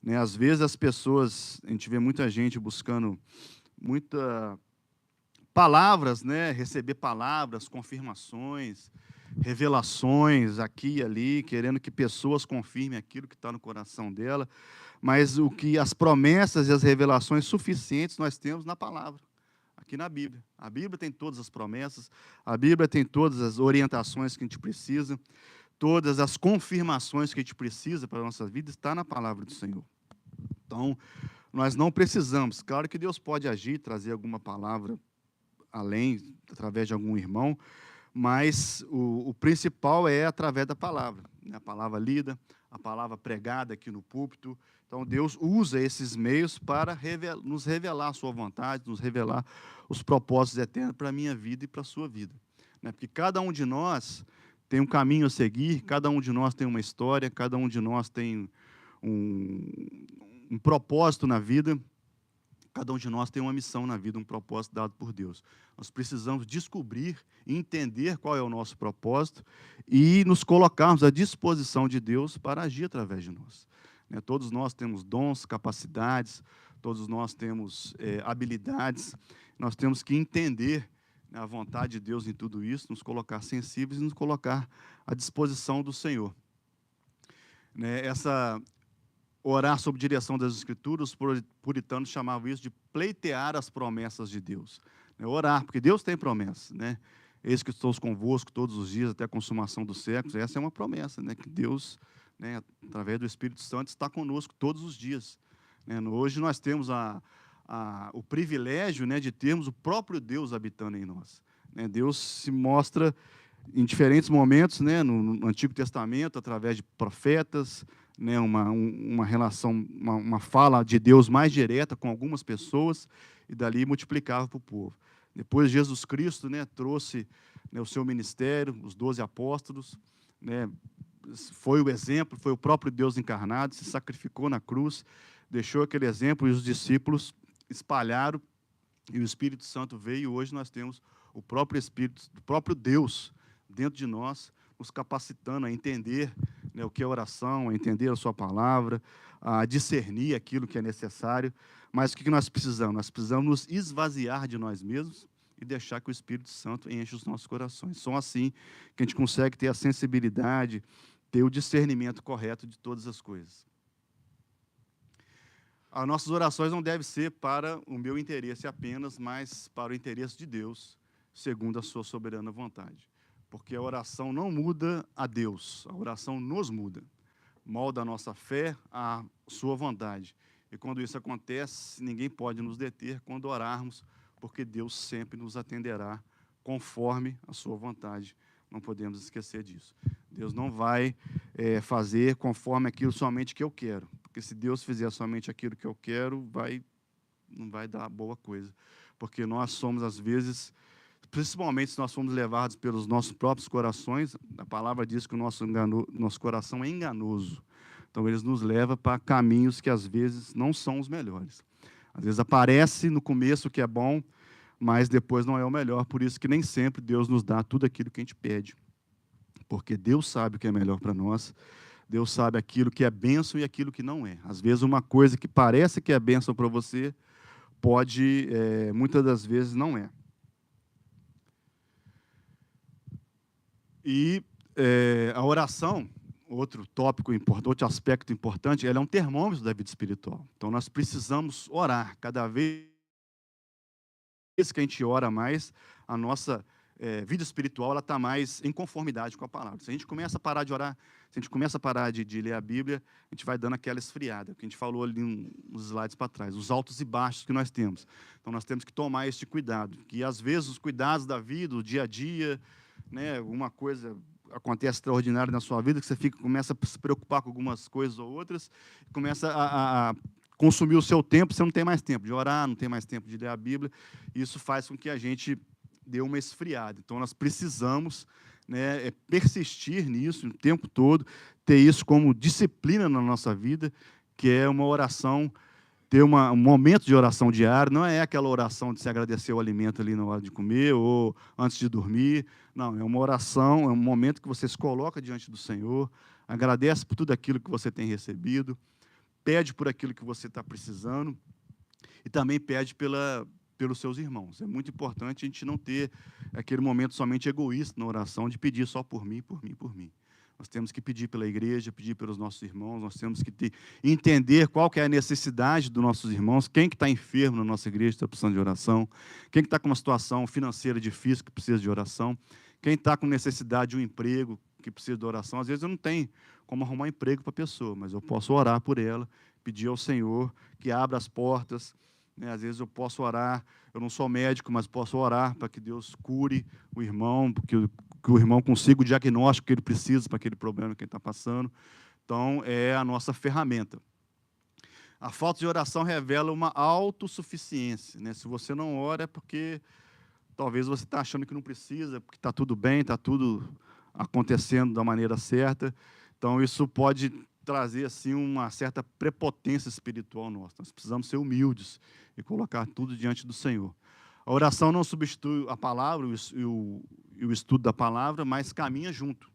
Né? Às vezes, as pessoas, a gente vê muita gente buscando palavras, né? Receber palavras, confirmações, revelações aqui e ali, querendo que pessoas confirmem aquilo que está no coração dela, mas as promessas e as revelações suficientes nós temos na palavra, aqui na Bíblia. A Bíblia tem todas as promessas, a Bíblia tem todas as orientações que a gente precisa, todas as confirmações que a gente precisa para a nossa vida, está na palavra do Senhor. Então, nós não precisamos, claro que Deus pode agir, trazer alguma palavra além, através de algum irmão, mas o principal é através da palavra, né? A palavra lida, a palavra pregada aqui no púlpito. Então, Deus usa esses meios para nos revelar a sua vontade, nos revelar os propósitos eternos para a minha vida e para a sua vida. Né? Porque cada um de nós tem um caminho a seguir, cada um de nós tem uma história, cada um de nós tem um propósito na vida. Cada um de nós tem uma missão na vida, um propósito dado por Deus. Nós precisamos descobrir e entender qual é o nosso propósito e nos colocarmos à disposição de Deus para agir através de nós. Né? Todos nós temos dons, capacidades, todos nós temos habilidades. Nós temos que entender, né, a vontade de Deus em tudo isso, nos colocar sensíveis e nos colocar à disposição do Senhor. Né? Orar sob direção das Escrituras, os puritanos chamavam isso de pleitear as promessas de Deus. Orar, porque Deus tem promessas, né? Eis que estou convosco todos os dias até a consumação dos séculos. Essa é uma promessa, né? Que Deus, né, através do Espírito Santo, está conosco todos os dias. Né? Hoje nós temos o privilégio, né, de termos o próprio Deus habitando em nós. Né? Deus se mostra em diferentes momentos, né, no Antigo Testamento, através de profetas, né, uma relação, uma fala de Deus mais direta com algumas pessoas, e dali multiplicava para o povo. Depois Jesus Cristo, né, trouxe, né, o seu ministério, os 12 apóstolos, né, foi o exemplo, foi o próprio Deus encarnado, se sacrificou na cruz, deixou aquele exemplo, e os discípulos espalharam, e o Espírito Santo veio, e hoje nós temos o próprio Espírito, o próprio Deus dentro de nós, nos capacitando a entender, né, o que é oração, a entender a sua palavra, a discernir aquilo que é necessário. Mas o que nós precisamos? Nós precisamos nos esvaziar de nós mesmos e deixar que o Espírito Santo enche os nossos corações. Só assim que a gente consegue ter a sensibilidade, ter o discernimento correto de todas as coisas. As nossas orações não devem ser para o meu interesse apenas, mas para o interesse de Deus, segundo a sua soberana vontade. Porque a oração não muda a Deus, a oração nos muda. Molda a nossa fé à sua vontade. E quando isso acontece, ninguém pode nos deter quando orarmos, porque Deus sempre nos atenderá conforme a sua vontade. Não podemos esquecer disso. Deus não vai fazer conforme aquilo somente que eu quero. Porque se Deus fizer somente aquilo que eu quero, não vai dar boa coisa. Porque nós somos, às vezes, principalmente se nós formos levados pelos nossos próprios corações, a palavra diz que o nosso coração é enganoso. Então, eles nos levam para caminhos que, às vezes, não são os melhores. Às vezes, aparece no começo o que é bom, mas depois não é o melhor. Por isso que nem sempre Deus nos dá tudo aquilo que a gente pede. Porque Deus sabe o que é melhor para nós. Deus sabe aquilo que é bênção e aquilo que não é. Às vezes, uma coisa que parece que é bênção para você, muitas das vezes, não é. E a oração, outro tópico importante, outro aspecto importante, ela é um termômetro da vida espiritual. Então, nós precisamos orar. Cada vez que a gente ora mais, a nossa vida espiritual está mais em conformidade com a palavra. Se a gente começa a parar de orar, se a gente começa a parar de ler a Bíblia, a gente vai dando aquela esfriada, que a gente falou ali nos slides para trás, os altos e baixos que nós temos. Então, nós temos que tomar este cuidado, que às vezes os cuidados da vida, o dia a dia, né, alguma coisa acontece extraordinária na sua vida, que você começa a se preocupar com algumas coisas ou outras, começa a consumir o seu tempo, você não tem mais tempo de orar, não tem mais tempo de ler a Bíblia, e isso faz com que a gente dê uma esfriada. Então, nós precisamos, né, persistir nisso o tempo todo, ter isso como disciplina na nossa vida, que é uma oração, ter um momento de oração diário, não é aquela oração de se agradecer o alimento ali na hora de comer ou antes de dormir, não, é uma oração, é um momento que você se coloca diante do Senhor, agradece por tudo aquilo que você tem recebido, pede por aquilo que você está precisando e também pede pelos seus irmãos. É muito importante a gente não ter aquele momento somente egoísta na oração de pedir só por mim, por mim, por mim. Nós temos que pedir pela igreja, pedir pelos nossos irmãos, nós temos que entender qual que é a necessidade dos nossos irmãos, quem que está enfermo na nossa igreja está precisando de oração, quem que está com uma situação financeira difícil que precisa de oração, quem está com necessidade de um emprego que precisa de oração. Às vezes eu não tenho como arrumar emprego para a pessoa, mas eu posso orar por ela, pedir ao Senhor que abra as portas, né? Às vezes eu posso orar, eu não sou médico, mas posso orar para que Deus cure o irmão, que o irmão consiga o diagnóstico que ele precisa para aquele problema que ele está passando. Então, é a nossa ferramenta. A falta de oração revela uma autossuficiência, né? Se você não ora, é porque talvez você está achando que não precisa, porque está tudo bem, está tudo acontecendo da maneira certa. Então, isso pode trazer assim uma certa prepotência espiritual nossa. Nós precisamos ser humildes e colocar tudo diante do Senhor. A oração não substitui a palavra e o estudo da palavra, mas caminha junto.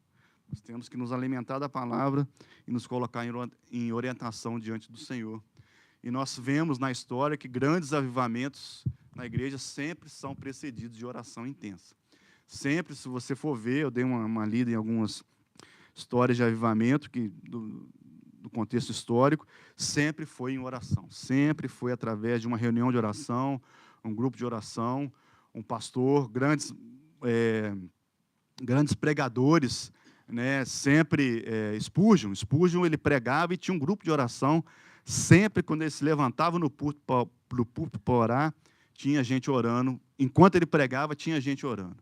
Nós temos que nos alimentar da palavra e nos colocar em orientação diante do Senhor. E nós vemos na história que grandes avivamentos na igreja sempre são precedidos de oração intensa. Sempre, se você for ver, eu dei uma lida em algumas histórias de avivamento do contexto histórico, sempre foi em oração, sempre foi através de uma reunião de oração, um grupo de oração, um pastor, grandes pregadores, né, sempre Spurgeon ele pregava e tinha um grupo de oração, sempre quando ele se levantava no púlpito para orar, tinha gente orando, enquanto ele pregava, tinha gente orando.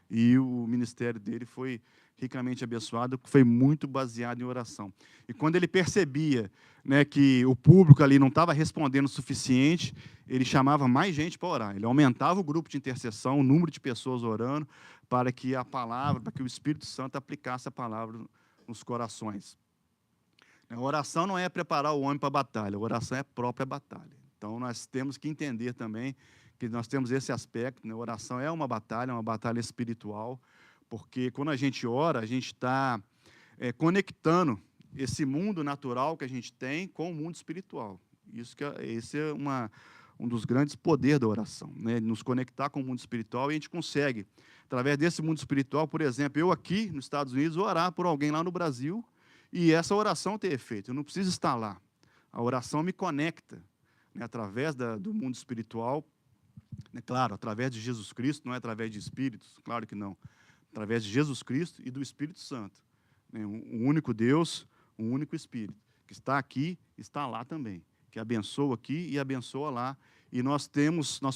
E o ministério dele foi ricamente abençoado, porque foi muito baseado em oração. E quando ele percebia, né, que o público ali não estava respondendo o suficiente, ele chamava mais gente para orar. Ele aumentava o grupo de intercessão, o número de pessoas orando, para que a palavra, para que o Espírito Santo aplicasse a palavra nos corações. A oração não é preparar o homem para a batalha, a oração é a própria batalha. Então, nós temos que entender também que nós temos esse aspecto, né? A oração é uma batalha espiritual, porque quando a gente ora, a gente está conectando esse mundo natural que a gente tem com o mundo espiritual. Esse é um dos grandes poderes da oração, né? Nos conectar com o mundo espiritual, e a gente consegue, através desse mundo espiritual, por exemplo, eu aqui nos Estados Unidos, orar por alguém lá no Brasil, e essa oração ter efeito. Eu não preciso estar lá. A oração me conecta né, através do mundo espiritual, né, claro, através de Jesus Cristo, não é através de espíritos, claro que não, através de Jesus Cristo e do Espírito Santo, né, um único Deus, um único Espírito, que está aqui, está lá também, que abençoa aqui e abençoa lá, e nós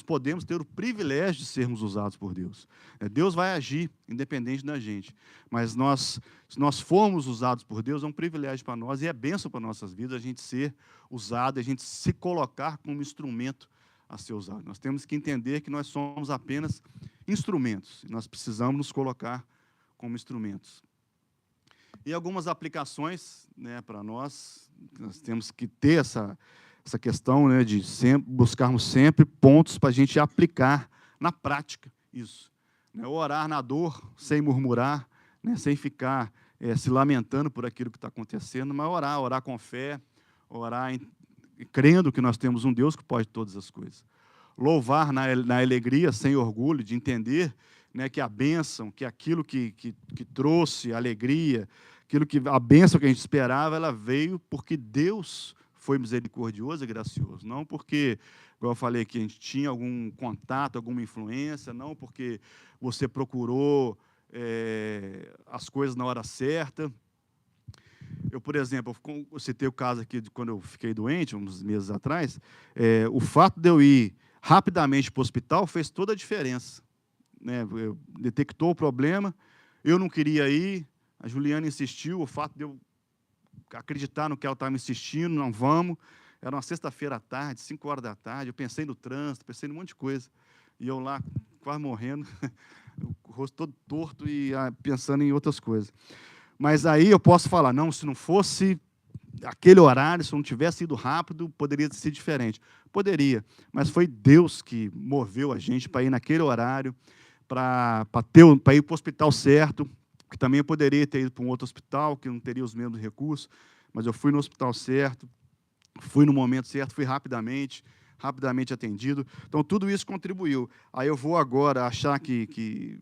podemos ter o privilégio de sermos usados por Deus. Deus vai agir, independente da gente, mas se nós formos usados por Deus, é um privilégio para nós e é bênção para nossas vidas a gente ser usado, a gente se colocar como instrumento a ser usado. Nós temos que entender que nós somos apenas instrumentos, e nós precisamos nos colocar como instrumentos. E algumas aplicações, né, para nós temos que ter essa questão, né, de buscarmos sempre pontos para a gente aplicar na prática isso. Né, orar na dor, sem murmurar, né, sem ficar se lamentando por aquilo que está acontecendo, mas orar com fé, orar crendo que nós temos um Deus que pode todas as coisas. Louvar na alegria, sem orgulho, de entender, né, que a bênção, que aquilo que trouxe alegria, a bênção que a gente esperava, ela veio porque Deus foi misericordioso e gracioso, não porque, igual eu falei aqui, a gente tinha algum contato, alguma influência, não porque você procurou as coisas na hora certa. Eu, por exemplo, eu citei o caso aqui de quando eu fiquei doente, uns meses atrás, o fato de eu ir rapidamente para o hospital fez toda a diferença. Né? Detectou o problema, eu não queria ir, a Juliana insistiu, o fato de eu acreditar no que ela estava me insistindo, não vamos, era uma sexta-feira à tarde, 5 horas da tarde, eu pensei no trânsito, pensei em um monte de coisa, e eu lá quase morrendo, o rosto todo torto e pensando em outras coisas. Mas aí eu posso falar, não, se não fosse aquele horário, se eu não tivesse ido rápido, poderia ser diferente. Poderia, mas foi Deus que moveu a gente para ir naquele horário, para ir para o hospital certo, que também eu poderia ter ido para um outro hospital, que não teria os mesmos recursos, mas eu fui no hospital certo, fui no momento certo, fui rapidamente atendido. Então, tudo isso contribuiu. Aí eu vou agora achar que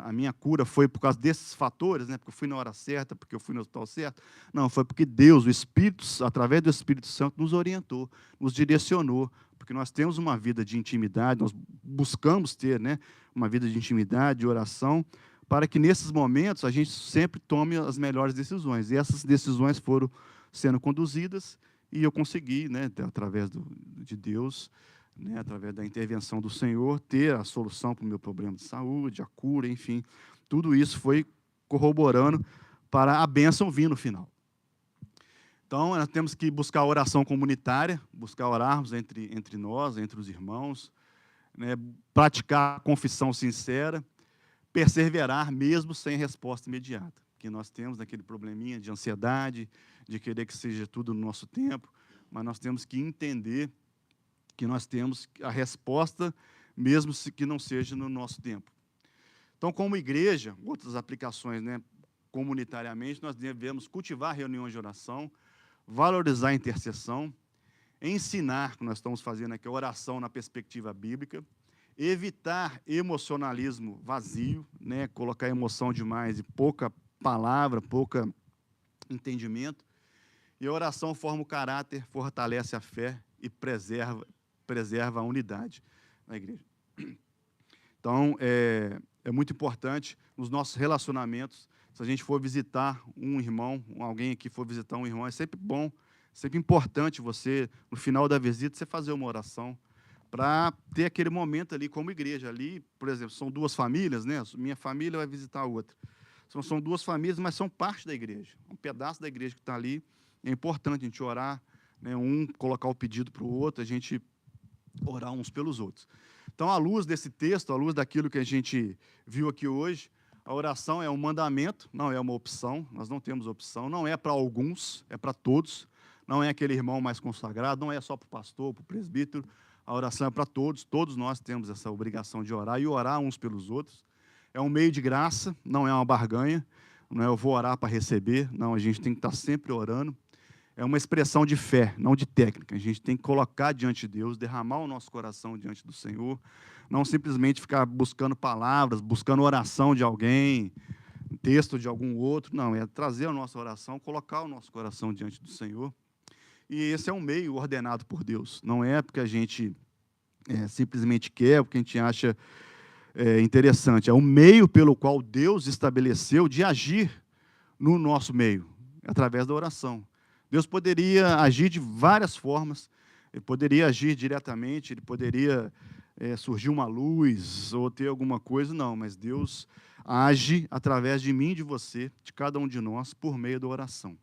a minha cura foi por causa desses fatores, né? Porque eu fui na hora certa, porque eu fui no hospital certo. Não, foi porque Deus, o Espírito, através do Espírito Santo, nos orientou, nos direcionou, porque nós temos uma vida de intimidade, nós buscamos ter, né, uma vida de intimidade, de oração, para que nesses momentos a gente sempre tome as melhores decisões. E essas decisões foram sendo conduzidas e eu consegui, né, através de Deus, né, através da intervenção do Senhor, ter a solução para o meu problema de saúde, a cura, enfim. Tudo isso foi corroborando para a bênção vir no final. Então, nós temos que buscar a oração comunitária, buscar orarmos entre nós, entre os irmãos, né, praticar a confissão sincera, perseverar mesmo sem resposta imediata, que nós temos naquele probleminha de ansiedade, de querer que seja tudo no nosso tempo, mas nós temos que entender que nós temos a resposta, mesmo que não seja no nosso tempo. Então, como igreja, outras aplicações, né, comunitariamente, nós devemos cultivar reuniões de oração, valorizar a intercessão, ensinar, que nós estamos fazendo aqui, a oração na perspectiva bíblica, evitar emocionalismo vazio, né, colocar emoção demais e pouca palavra, pouca entendimento. E a oração forma o caráter, fortalece a fé e preserva a unidade na igreja. Então, é muito importante nos nossos relacionamentos, se a gente for visitar um irmão, alguém aqui for visitar um irmão, é sempre bom, sempre importante você, no final da visita, você fazer uma oração, para ter aquele momento ali como igreja. Ali, por exemplo, são duas famílias, né? Minha família vai visitar a outra. São duas famílias, mas são parte da igreja. Um pedaço da igreja que está ali. É importante a gente orar, né? Um colocar o pedido para o outro, a gente orar uns pelos outros. Então, à luz desse texto, à luz daquilo que a gente viu aqui hoje, a oração é um mandamento, não é uma opção, nós não temos opção, não é para alguns, é para todos. Não é aquele irmão mais consagrado, não é só para o pastor, para o presbítero. A oração é para todos nós temos essa obrigação de orar e orar uns pelos outros. É um meio de graça, não é uma barganha, não é eu vou orar para receber, não, a gente tem que estar sempre orando. É uma expressão de fé, não de técnica. A gente tem que colocar diante de Deus, derramar o nosso coração diante do Senhor, não simplesmente ficar buscando palavras, buscando oração de alguém, texto de algum outro, não, é trazer a nossa oração, colocar o nosso coração diante do Senhor. E esse é um meio ordenado por Deus. Não é porque a gente simplesmente quer, porque a gente acha interessante. É um meio pelo qual Deus estabeleceu de agir no nosso meio, através da oração. Deus poderia agir de várias formas. Ele poderia agir diretamente, ele poderia surgir uma luz ou ter alguma coisa, não, mas Deus age através de mim e de você, de cada um de nós, por meio da oração,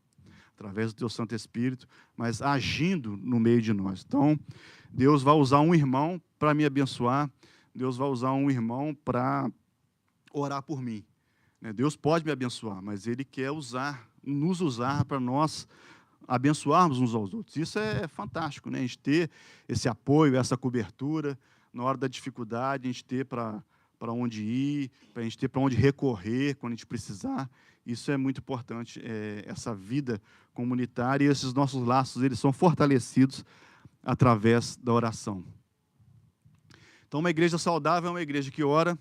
através do teu Santo Espírito, mas agindo no meio de nós. Então, Deus vai usar um irmão para me abençoar, Deus vai usar um irmão para orar por mim. Deus pode me abençoar, mas Ele quer nos usar para nós abençoarmos uns aos outros. Isso é fantástico, né? A gente ter esse apoio, essa cobertura, na hora da dificuldade, a gente ter para onde ir, para a gente ter para onde recorrer quando a gente precisar. Isso é muito importante, essa vida comunitária, e esses nossos laços, eles são fortalecidos através da oração. Então, uma igreja saudável é uma igreja que ora,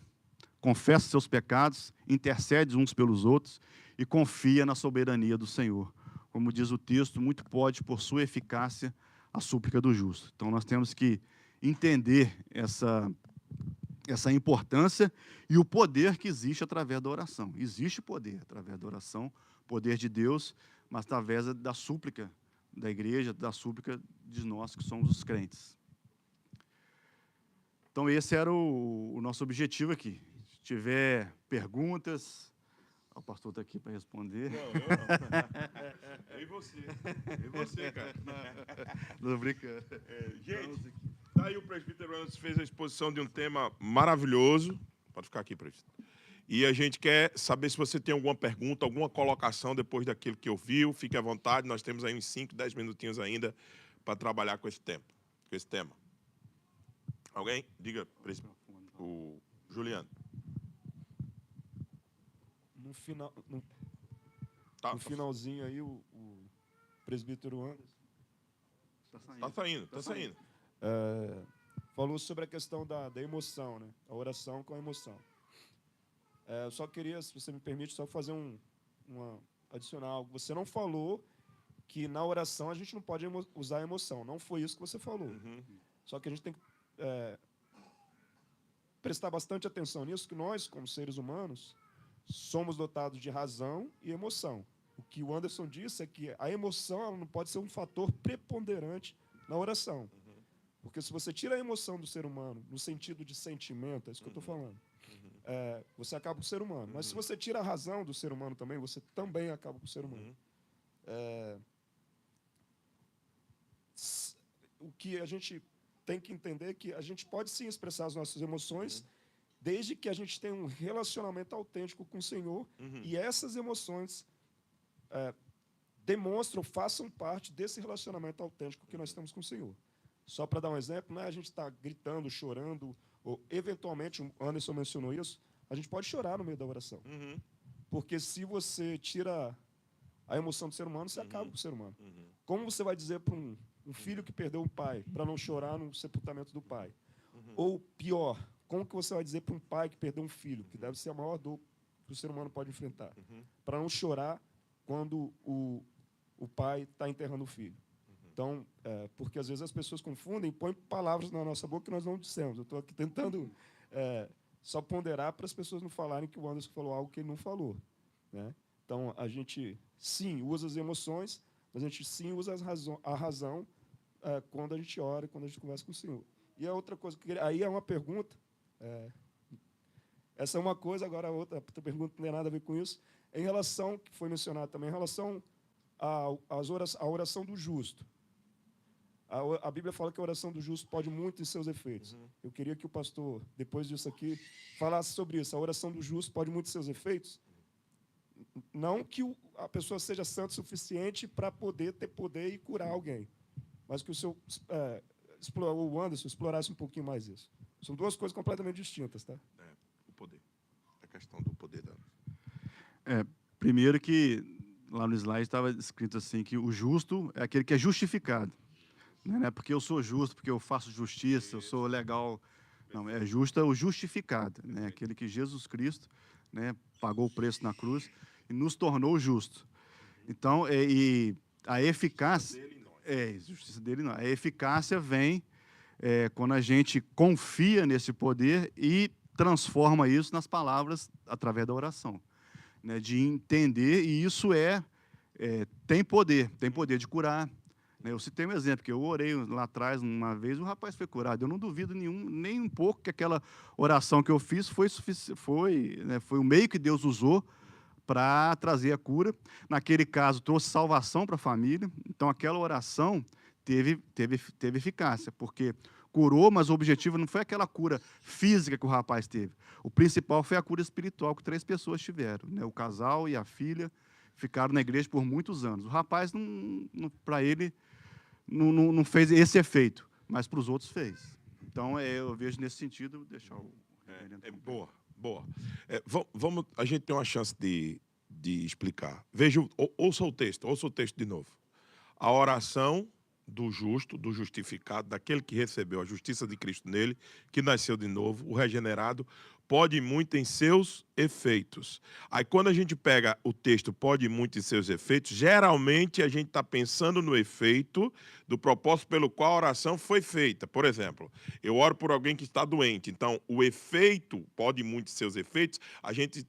confessa seus pecados, intercede uns pelos outros e confia na soberania do Senhor. Como diz o texto, muito pode, por sua eficácia, a súplica do justo. Então, nós temos que entender essa importância e o poder que existe através da oração. Existe poder através da oração, poder de Deus, mas através da súplica da igreja, da súplica de nós que somos os crentes. Então, esse era o nosso objetivo aqui. Se tiver perguntas... O pastor está aqui para responder. Não, eu não. É e você, cara. Não, brincando. Gente, tá aí o presbítero Anderson fez a exposição de um tema maravilhoso. Pode ficar aqui, presbítero. E a gente quer saber se você tem alguma pergunta, alguma colocação depois daquilo que ouviu. Fique à vontade, nós temos aí uns 5, 10 minutinhos ainda para trabalhar com esse tema. Alguém? Diga, presbítero. O Juliano. No finalzinho aí, o presbítero Anderson Tá saindo. Falou sobre a questão da emoção, né? A oração com a emoção. Eu só queria, se você me permite, só fazer adicionar algo. Você não falou que na oração a gente não pode usar a emoção. Não foi isso que você falou. Uhum. Só que a gente tem que prestar bastante atenção nisso, que nós, como seres humanos, somos dotados de razão e emoção. O que o Anderson disse é que a emoção ela não pode ser um fator preponderante na oração. Uhum. Porque se você tira a emoção do ser humano, no sentido de sentimento, é isso que eu estou falando, você acaba com o ser humano. Mas se você tira a razão do ser humano também, você também acaba com o ser humano. O que a gente tem que entender é que a gente pode sim expressar as nossas emoções, desde que a gente tenha um relacionamento autêntico com o Senhor, e essas emoções demonstram, façam parte desse relacionamento autêntico que nós temos com o Senhor. Só para dar um exemplo, não é a gente estar gritando, chorando, ou eventualmente, o Anderson mencionou isso, a gente pode chorar no meio da oração. Porque se você tira a emoção do ser humano, você acaba com o ser humano. Como você vai dizer para um filho que perdeu um pai, para não chorar no sepultamento do pai? Ou pior, como que você vai dizer para um pai que perdeu um filho, que deve ser a maior dor que o ser humano pode enfrentar, para não chorar quando o pai está enterrando o filho? Então, porque às vezes as pessoas confundem e põem palavras na nossa boca que nós não dissemos. Eu estou aqui tentando só ponderar para as pessoas não falarem que o Anderson falou algo que ele não falou, né? Então, a gente, sim, usa as emoções, mas a gente, sim, usa a razão quando a gente ora, quando a gente conversa com o Senhor. E a outra coisa, aí é uma pergunta, essa é uma coisa, agora a outra pergunta não tem nada a ver com isso, em relação, que foi mencionado também, em relação à oração do justo. A Bíblia fala que a oração do justo pode muito em seus efeitos. Eu queria que o pastor, depois disso aqui, falasse sobre isso. A oração do justo pode muito em seus efeitos? Não que a pessoa seja santa o suficiente para poder ter poder e curar alguém, mas que o Anderson explorasse um pouquinho mais isso. São duas coisas completamente distintas, tá? O poder. A questão do poder dela. Primeiro que, lá no slide estava escrito assim, que o justo é aquele que é justificado. Não é porque eu sou justo, porque eu faço justiça, eu sou legal. Não, é justo é o justificado, né? Aquele que Jesus Cristo, né, pagou o preço na cruz e nos tornou justo. Então, e a eficácia... Dele em nós. Justiça dele não. A eficácia vem quando a gente confia nesse poder e transforma isso nas palavras através da oração, né, de entender, e isso tem poder de curar. Né? Eu citei um exemplo, que eu orei lá atrás, uma vez, o rapaz foi curado. Eu não duvido nem um pouco que aquela oração que eu fiz foi o meio que Deus usou para trazer a cura. Naquele caso, trouxe salvação para a família. Então, aquela oração teve eficácia, porque curou, mas o objetivo não foi aquela cura física que o rapaz teve. O principal foi a cura espiritual que 3 pessoas tiveram. Né? O casal e a filha ficaram na igreja por muitos anos. O rapaz, para ele, não fez esse efeito, mas para os outros fez. Então, eu vejo nesse sentido, deixar o... Boa. A gente tem uma chance de explicar. Veja, ouça o texto de novo. A oração do justo, do justificado, daquele que recebeu a justiça de Cristo nele, que nasceu de novo, o regenerado, pode muito em seus efeitos. Aí, quando a gente pega o texto pode muito em seus efeitos, geralmente a gente está pensando no efeito do propósito pelo qual a oração foi feita. Por exemplo, eu oro por alguém que está doente, então o efeito pode muito em seus efeitos, a gente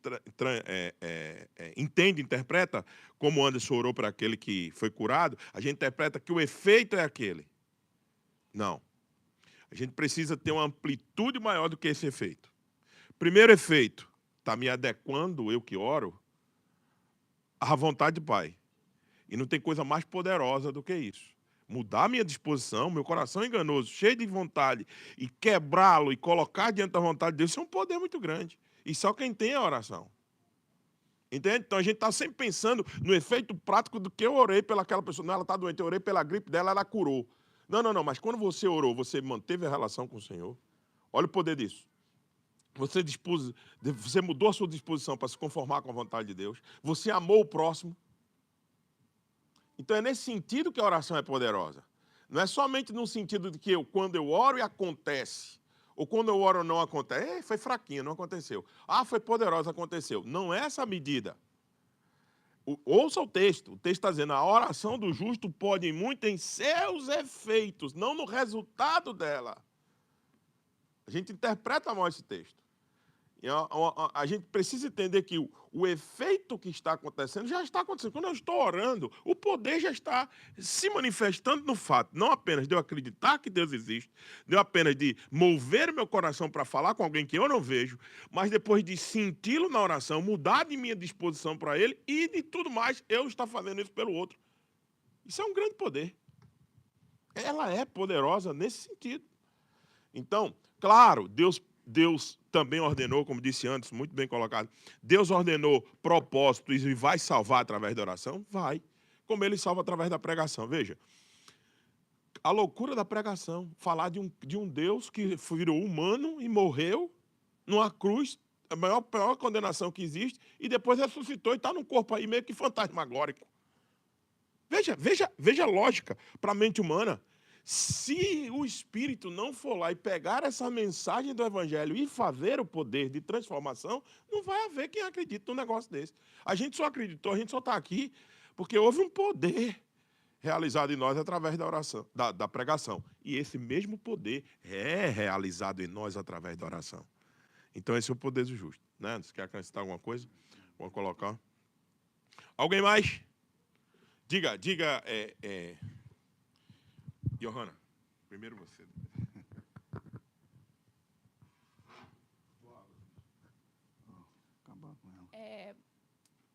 entende, interpreta, como Anderson orou para aquele que foi curado, a gente interpreta que o efeito é aquele. Não. A gente precisa ter uma amplitude maior do que esse efeito. Primeiro efeito, está me adequando, eu que oro, à vontade do Pai. E não tem coisa mais poderosa do que isso. Mudar minha disposição, meu coração enganoso, cheio de vontade, e quebrá-lo e colocar diante da vontade de Deus, isso é um poder muito grande. E só quem tem é a oração. Entende? Então a gente está sempre pensando no efeito prático do que eu orei pelaquela pessoa. Não, ela está doente, eu orei pela gripe dela, ela curou. Não, mas quando você orou, você manteve a relação com o Senhor. Olha o poder disso. Você mudou a sua disposição para se conformar com a vontade de Deus. Você amou o próximo. Então é nesse sentido que a oração é poderosa. Não é somente no sentido de que quando eu oro e acontece, ou quando eu oro não acontece. Foi fraquinho, não aconteceu. Foi poderosa, aconteceu. Não é essa a medida. Ouça o texto está dizendo, a oração do justo pode muito em seus efeitos, não no resultado dela. A gente interpreta mal esse texto. E a gente precisa entender que o efeito que está acontecendo já está acontecendo. Quando eu estou orando, o poder já está se manifestando no fato. Não apenas de eu acreditar que Deus existe, não apenas de mover meu coração para falar com alguém que eu não vejo, mas depois de senti-lo na oração, mudar de minha disposição para Ele e de tudo mais, eu estar fazendo isso pelo outro. Isso é um grande poder. Ela é poderosa nesse sentido. Então, claro, Deus também ordenou, como disse antes, muito bem colocado, Deus ordenou propósitos e vai salvar através da oração? Vai. Como Ele salva através da pregação. Veja, a loucura da pregação, falar de um Deus que virou humano e morreu numa cruz, a maior condenação que existe, e depois ressuscitou e está num corpo aí meio que fantasmagórico. Veja a lógica para a mente humana. Se o Espírito não for lá e pegar essa mensagem do Evangelho e fazer o poder de transformação, não vai haver quem acredite num negócio desse. A gente só acreditou, a gente só está aqui porque houve um poder realizado em nós através da oração, da pregação. E esse mesmo poder é realizado em nós através da oração. Então esse é o poder do justo. Né? Você quer acrescentar alguma coisa? Vamos colocar. Alguém mais? Diga, Johanna, primeiro você.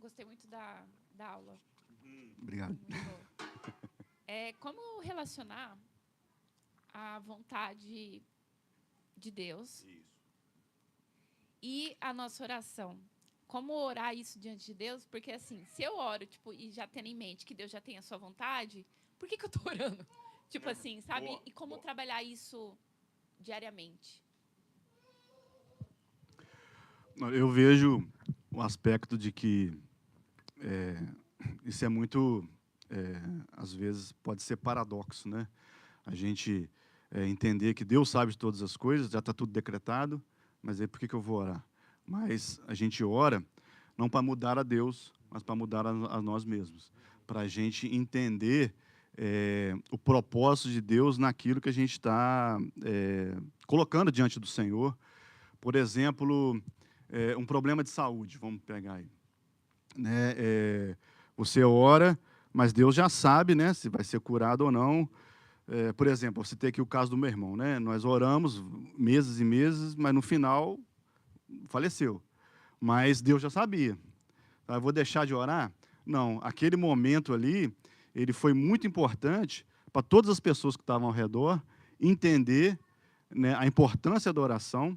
Gostei muito da aula. Obrigado. Como relacionar a vontade de Deus e a nossa oração? Como orar isso diante de Deus? Porque, assim, se eu oro e já tendo em mente que Deus já tem a sua vontade, por que eu estou orando? Assim, sabe? Boa, e como boa. trabalhar isso diariamente? Eu vejo o aspecto de que isso é muito, às vezes, pode ser paradoxo, né? A gente entender que Deus sabe de todas as coisas, já está tudo decretado, mas aí por que eu vou orar? Mas a gente ora não para mudar a Deus, mas para mudar a nós mesmos, para a gente entender o propósito de Deus naquilo que a gente está colocando diante do Senhor. Por exemplo, um problema de saúde, vamos pegar aí. Né? Você ora, mas Deus já sabe, né, se vai ser curado ou não. Por exemplo, você tem aqui o caso do meu irmão, né? Nós oramos meses e meses, mas no final faleceu. Mas Deus já sabia. Eu vou deixar de orar? Não, aquele momento ali, ele foi muito importante para todas as pessoas que estavam ao redor entender, né, a importância da oração,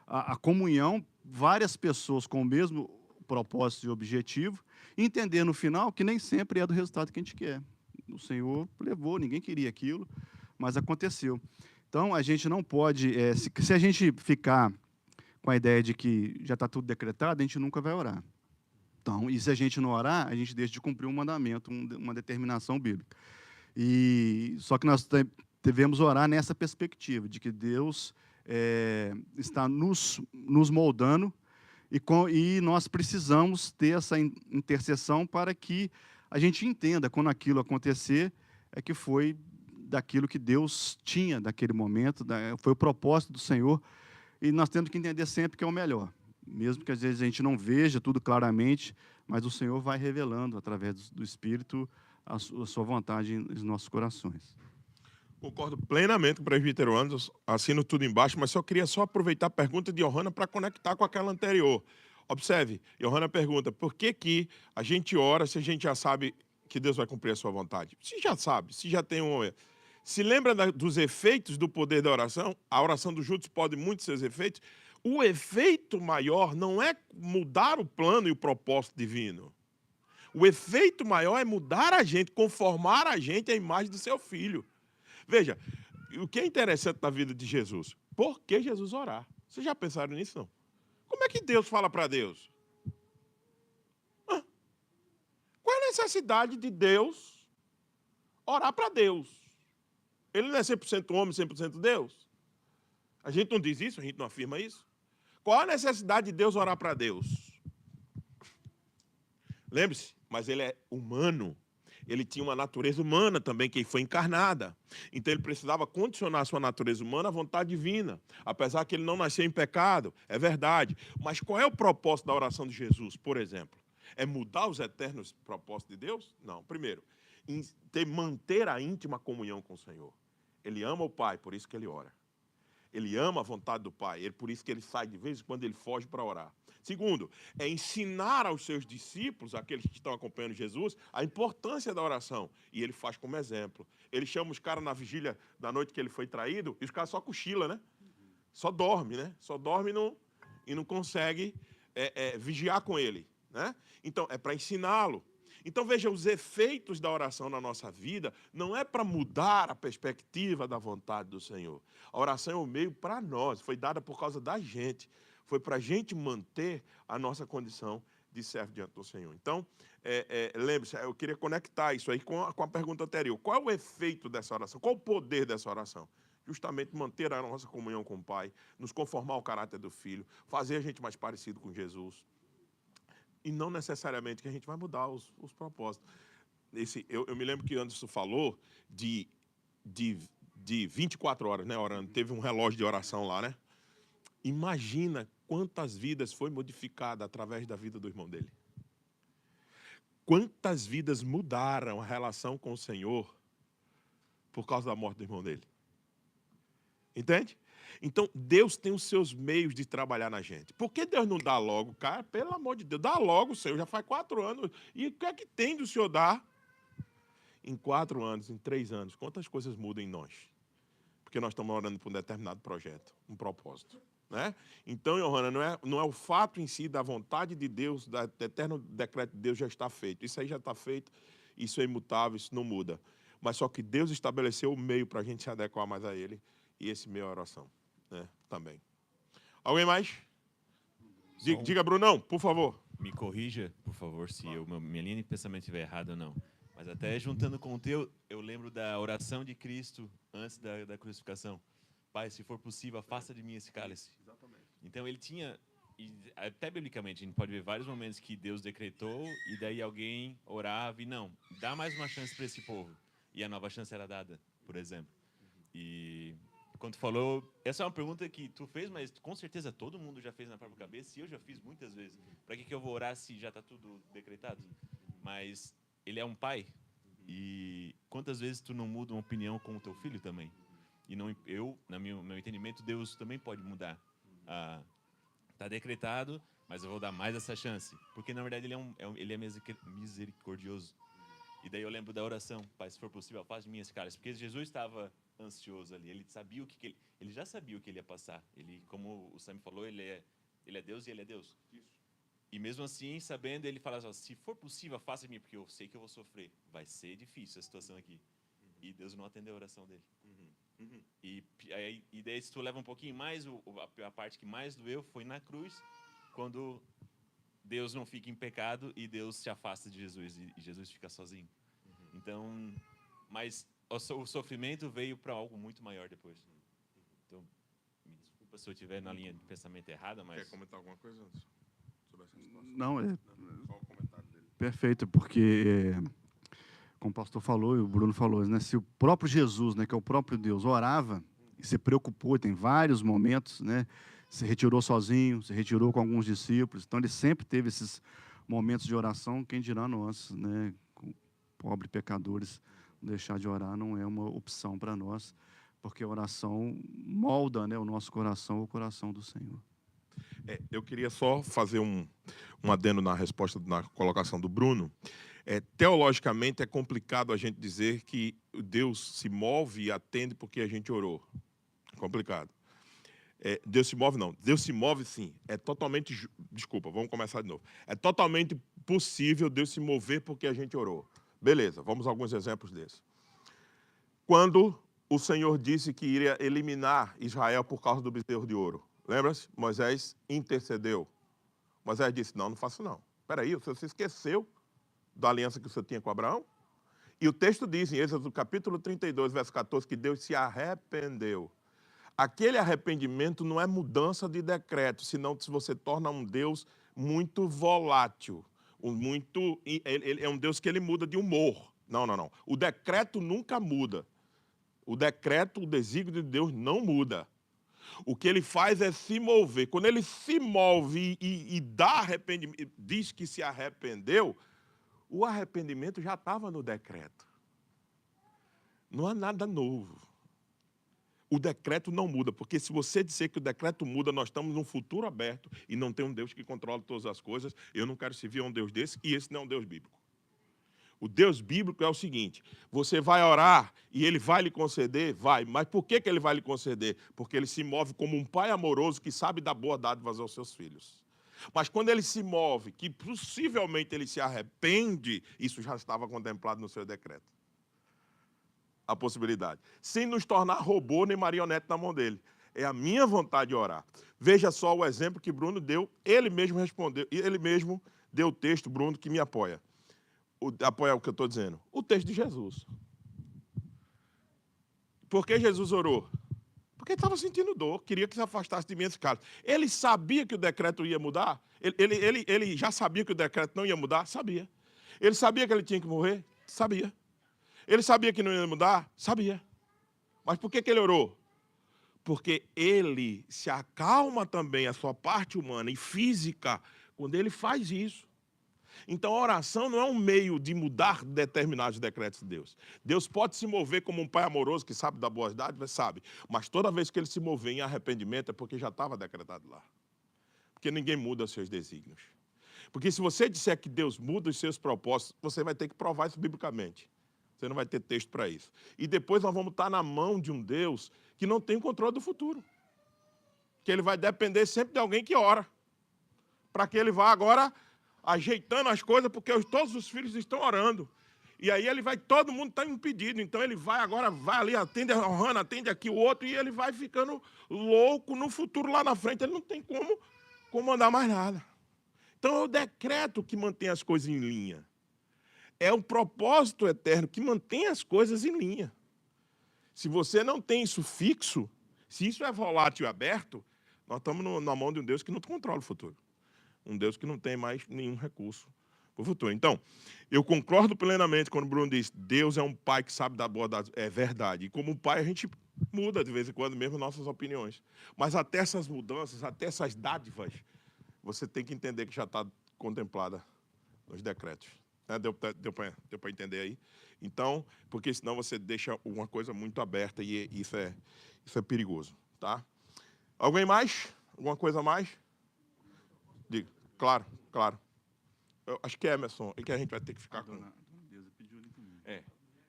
a comunhão, várias pessoas com o mesmo propósito e objetivo, e entender no final que nem sempre é do resultado que a gente quer. O Senhor levou, ninguém queria aquilo, mas aconteceu. Então, a gente não pode, se a gente ficar com a ideia de que já está tudo decretado, a gente nunca vai orar. Então, e se a gente não orar, a gente deixa de cumprir um mandamento, uma determinação bíblica. Só que nós devemos orar nessa perspectiva, de que Deus está nos moldando, e nós precisamos ter essa intercessão para que a gente entenda, quando aquilo acontecer, que foi daquilo que Deus tinha naquele momento, foi o propósito do Senhor, e nós temos que entender sempre que é o melhor. Mesmo que às vezes a gente não veja tudo claramente, mas o Senhor vai revelando, através do Espírito, a sua vontade em nossos corações. Concordo plenamente com o presbítero Anderson, assino tudo embaixo, mas queria aproveitar a pergunta de Johanna para conectar com aquela anterior. Observe, Johanna pergunta, por que a gente ora se a gente já sabe que Deus vai cumprir a sua vontade? Se já sabe, se já tem um momento. Se lembra dos efeitos do poder da oração? A oração dos justos pode muito seus efeitos. O efeito maior não é mudar o plano e o propósito divino. O efeito maior é mudar a gente, conformar a gente à imagem do seu filho. Veja, o que é interessante na vida de Jesus? Por que Jesus orar? Vocês já pensaram nisso, não? Como é que Deus fala para Deus? Qual é a necessidade de Deus orar para Deus? Ele não é 100% homem, 100% Deus? A gente não diz isso, a gente não afirma isso. Qual a necessidade de Deus orar para Deus? Lembre-se, mas ele é humano. Ele tinha uma natureza humana também, que foi encarnada. Então ele precisava condicionar a sua natureza humana à vontade divina. Apesar que ele não nasceu em pecado, é verdade. Mas qual é o propósito da oração de Jesus, por exemplo? É mudar os eternos propósitos de Deus? Não. Primeiro, manter a íntima comunhão com o Senhor. Ele ama o Pai, por isso que ele ora. Ele ama a vontade do Pai, por isso que ele sai de vez em quando, ele foge para orar. Segundo, é ensinar aos seus discípulos, aqueles que estão acompanhando Jesus, a importância da oração. E ele faz como exemplo. Ele chama os caras na vigília da noite que ele foi traído, e os caras só cochilam, né? Só dorme, né? Só dorme e não consegue vigiar com ele, né? Então, é para ensiná-lo. Então, veja, os efeitos da oração na nossa vida não é para mudar a perspectiva da vontade do Senhor. A oração é um meio para nós, foi dada por causa da gente. Foi para a gente manter a nossa condição de servo diante do Senhor. Então, lembre-se, eu queria conectar isso aí com a pergunta anterior. Qual é o efeito dessa oração? Qual o poder dessa oração? Justamente manter a nossa comunhão com o Pai, nos conformar ao caráter do Filho, fazer a gente mais parecido com Jesus. E não necessariamente que a gente vai mudar os propósitos. Eu me lembro que Anderson falou de 24 horas, né, orando. Teve um relógio de oração lá, né? Imagina quantas vidas foi modificada através da vida do irmão dele. Quantas vidas mudaram a relação com o Senhor por causa da morte do irmão dele. Entende? Então, Deus tem os seus meios de trabalhar na gente. Por que Deus não dá logo? Cara, pelo amor de Deus, dá logo, Senhor. Já faz 4 anos. E o que é que tem do Senhor dar? Em 4 anos, em 3 anos, quantas coisas mudam em nós? Porque nós estamos orando por um determinado projeto, um propósito. Né? Então, Johanna, não é o fato em si da vontade de Deus, do eterno decreto de Deus já está feito. Isso aí já está feito, isso é imutável, isso não muda. Mas só que Deus estabeleceu o meio para a gente se adequar mais a Ele, e esse meio é a oração, né? Também. Alguém mais? Diga, Brunão, por favor. Me corrija, por favor, se minha linha de pensamento estiver errada ou não. Mas até juntando com o teu, eu lembro da oração de Cristo antes da crucificação. Pai, se for possível, afasta de mim esse cálice. Exatamente. Então ele tinha, e até biblicamente, a gente pode ver vários momentos que Deus decretou e daí alguém orava e não, dá mais uma chance para esse povo. e a nova chance era dada, por exemplo. E quando tu falou, essa é uma pergunta que tu fez, mas com certeza todo mundo já fez na própria cabeça, e eu já fiz muitas vezes. Para que eu vou orar se já está tudo decretado? Mas ele é um pai, e quantas vezes tu não muda uma opinião com o teu filho também? E não, no meu entendimento, Deus também pode mudar. Está decretado, mas eu vou dar mais essa chance. Porque, na verdade, ele é misericordioso. E daí eu lembro da oração, Pai, se for possível, afaste de mim esse cálice. Porque Jesus estava ansioso ali, ele sabia ele já sabia o que ele ia passar. Ele, como o Sam falou, ele é Deus e ele é Deus. Isso. E mesmo assim, sabendo, ele fala assim, se for possível, faça de mim, porque eu sei que eu vou sofrer. Vai ser difícil a situação aqui. E Deus não atendeu a oração dele. E daí, se tu leva um pouquinho mais, a parte que mais doeu foi na cruz, quando Deus não fica em pecado e Deus se afasta de Jesus e Jesus fica sozinho. Então, mas o sofrimento veio para algo muito maior depois. Então, me desculpa se eu estiver na linha de pensamento errada, mas... Quer comentar alguma coisa antes sobre essa situação? Não, Só o comentário dele. perfeito, porque, como o pastor falou e o Bruno falou, né, se o próprio Jesus, né, que é o próprio Deus, orava e se preocupou, tem vários momentos, né, se retirou sozinho, se retirou com alguns discípulos, então ele sempre teve esses momentos de oração, quem dirá nós, né, pobres pecadores, deixar de orar não é uma opção para nós, porque a oração molda, né, o nosso coração, o coração do Senhor. Eu queria só fazer um adendo na resposta, na colocação do Bruno. Teologicamente, é complicado a gente dizer que Deus se move e atende porque a gente orou. Complicado. Deus se move, não. Deus se move, sim. É totalmente... Desculpa, vamos começar de novo. É totalmente possível Deus se mover porque a gente orou. Beleza, vamos a alguns exemplos desses. Quando o Senhor disse que iria eliminar Israel por causa do bezerro de ouro. Lembra-se? Moisés intercedeu. Moisés disse, não faço não. Espera aí, você se esqueceu da aliança que você tinha com Abraão? E o texto diz, em Êxodo capítulo 32, verso 14, que Deus se arrependeu. Aquele arrependimento não é mudança de decreto, senão se você torna um Deus muito volátil. Ele é um Deus que ele muda de humor. Não. O decreto nunca muda. O decreto, o desígnio de Deus não muda. O que ele faz é se mover. Quando ele se move e dá arrependimento, diz que se arrependeu, o arrependimento já estava no decreto. Não há nada novo. O decreto não muda, porque se você disser que o decreto muda, nós estamos num futuro aberto e não tem um Deus que controla todas as coisas. Eu não quero servir a um Deus desse e esse não é um Deus bíblico. O Deus bíblico é o seguinte, você vai orar e ele vai lhe conceder? Vai. Mas por que ele vai lhe conceder? Porque ele se move como um pai amoroso que sabe dar boa dádivas aos seus filhos. Mas quando ele se move, que possivelmente ele se arrepende, isso já estava contemplado no seu decreto. A possibilidade. Sem nos tornar robô nem marionete na mão dele. É a minha vontade de orar. Veja só o exemplo que Bruno deu, ele mesmo respondeu, e ele mesmo deu o texto, Bruno, que me apoia. Apoia o que eu estou dizendo. O texto de Jesus. Por que Jesus orou? Porque ele estava sentindo dor, queria que se afastasse de mim esse cálice. Ele sabia que o decreto ia mudar? Ele já sabia que o decreto não ia mudar? Sabia. Ele sabia que ele tinha que morrer? Sabia. Ele sabia que não ia mudar? Sabia. Mas por que ele orou? Porque ele se acalma também a sua parte humana e física quando ele faz isso. Então, a oração não é um meio de mudar determinados decretos de Deus. Deus pode se mover como um pai amoroso que sabe dar boas dádivas, sabe. Mas toda vez que ele se mover em arrependimento é porque já estava decretado lá. Porque ninguém muda os seus desígnios. Porque se você disser que Deus muda os seus propósitos, você vai ter que provar isso biblicamente. Você não vai ter texto para isso. E depois nós vamos estar na mão de um Deus que não tem controle do futuro. Que ele vai depender sempre de alguém que ora. Para que ele vá agora ajeitando as coisas, porque todos os filhos estão orando. E aí todo mundo está impedido. Então ele vai agora, vai ali, atende a Hannah, atende aqui o outro, e ele vai ficando louco no futuro lá na frente. Ele não tem como andar mais nada. Então é o decreto que mantém as coisas em linha. É o propósito eterno que mantém as coisas em linha. Se você não tem isso fixo, se isso é volátil e aberto, nós estamos na mão de um Deus que não controla o futuro. Um Deus que não tem mais nenhum recurso Para o futuro. Então, eu concordo plenamente quando o Bruno diz Deus é um pai que sabe dar boa dádiva. É verdade. E como pai, a gente muda de vez em quando mesmo nossas opiniões. Mas até essas mudanças, até essas dádivas, você tem que entender que já está contemplada nos decretos. Deu para entender aí? Então, porque senão você deixa uma coisa muito aberta e isso é perigoso. Tá? Alguém mais? Alguma coisa a mais? Diga. Claro, claro. Eu acho que é Emerson, e que a gente vai ter que ficar com... Dona Deza pediu ali também.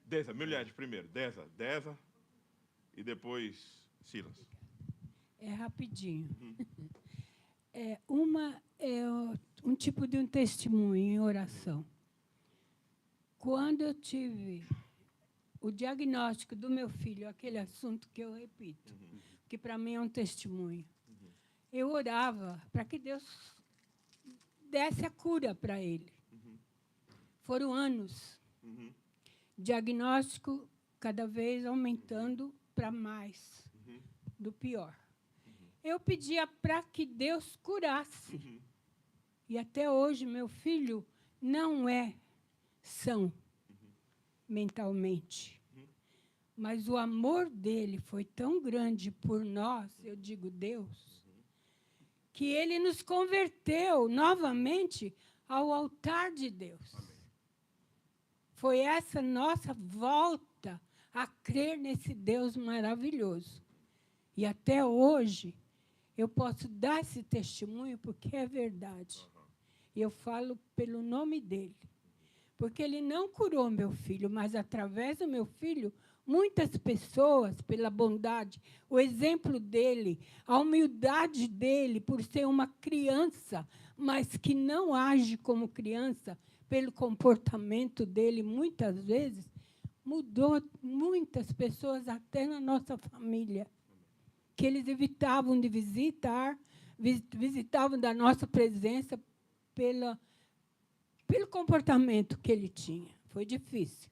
Deza, mulheres primeiro. Deza, e depois Silas. É rapidinho. É um tipo de um testemunho em oração. Quando eu tive o diagnóstico do meu filho, aquele assunto que eu repito, que para mim é um testemunho, eu orava para que Deus desse a cura para ele. Foram anos. Diagnóstico cada vez aumentando para mais do pior. Eu pedia para que Deus curasse. E até hoje meu filho não é são mentalmente. Mas o amor dele foi tão grande por nós, eu digo Deus, que ele nos converteu novamente ao altar de Deus. Foi essa nossa volta a crer nesse Deus maravilhoso. E até hoje eu posso dar esse testemunho porque é verdade. E eu falo pelo nome dele. Porque ele não curou meu filho, mas através do meu filho, muitas pessoas, pela bondade, o exemplo dele, a humildade dele, por ser uma criança, mas que não age como criança, pelo comportamento dele, muitas vezes, mudou muitas pessoas, até na nossa família, que eles evitavam de visitavam da nossa presença pelo comportamento que ele tinha. Foi difícil.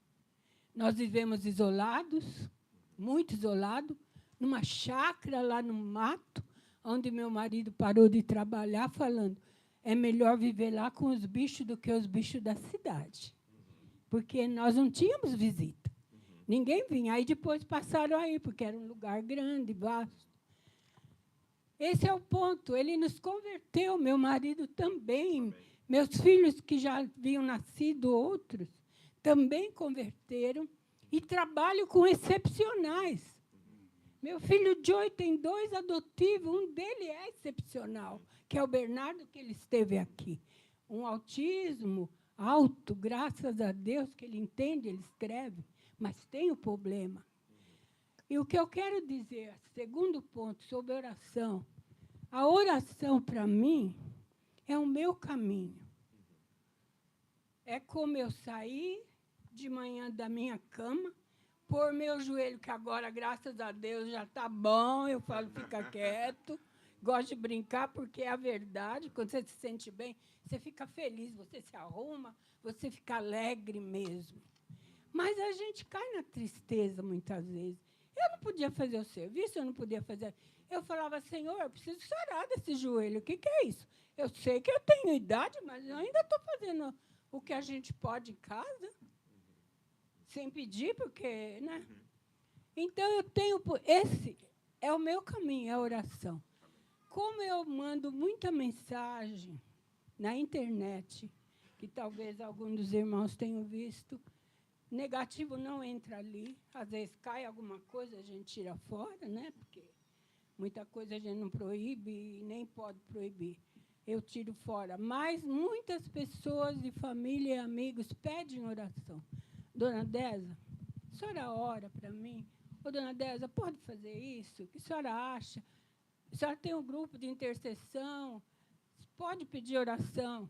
Nós vivemos isolados, muito isolados, numa chácara lá no mato, onde meu marido parou de trabalhar, falando, é melhor viver lá com os bichos do que os bichos da cidade. Porque nós não tínhamos visita. Ninguém vinha. Aí depois passaram aí, porque era um lugar grande, vasto. Esse é o ponto. Ele nos converteu, meu marido também. Meus filhos, que já haviam nascido, outros, também converteram. E trabalho com excepcionais. Meu filho Joey tem 2 adotivos, um dele é excepcional, que é o Bernardo, que ele esteve aqui. Um autismo alto, graças a Deus, que ele entende, ele escreve, mas tem o problema. E o que eu quero dizer, segundo ponto, sobre oração. A oração, para mim, é o meu caminho. É como eu sair de manhã da minha cama, pôr meu joelho, que agora, graças a Deus, já está bom, eu falo, fica quieto. Gosto de brincar, porque é a verdade. Quando você se sente bem, você fica feliz, você se arruma, você fica alegre mesmo. Mas a gente cai na tristeza, muitas vezes. Eu não podia fazer o serviço, eu não podia fazer... Eu falava, Senhor, eu preciso sarar desse joelho. O que é isso? Eu sei que eu tenho idade, mas eu ainda estou fazendo o que a gente pode em casa, sem pedir, porque... né? Então, eu tenho... Esse é o meu caminho, é a oração. Como eu mando muita mensagem na internet, que talvez algum dos irmãos tenham visto, negativo não entra ali. Às vezes cai alguma coisa, a gente tira fora, né? Porque muita coisa a gente não proíbe e nem pode proibir. Eu tiro fora. Mas muitas pessoas de família e amigos pedem oração. Dona Deza, a senhora ora para mim? Ô, Dona Deza, pode fazer isso? O que a senhora acha? A senhora tem um grupo de intercessão? Pode pedir oração?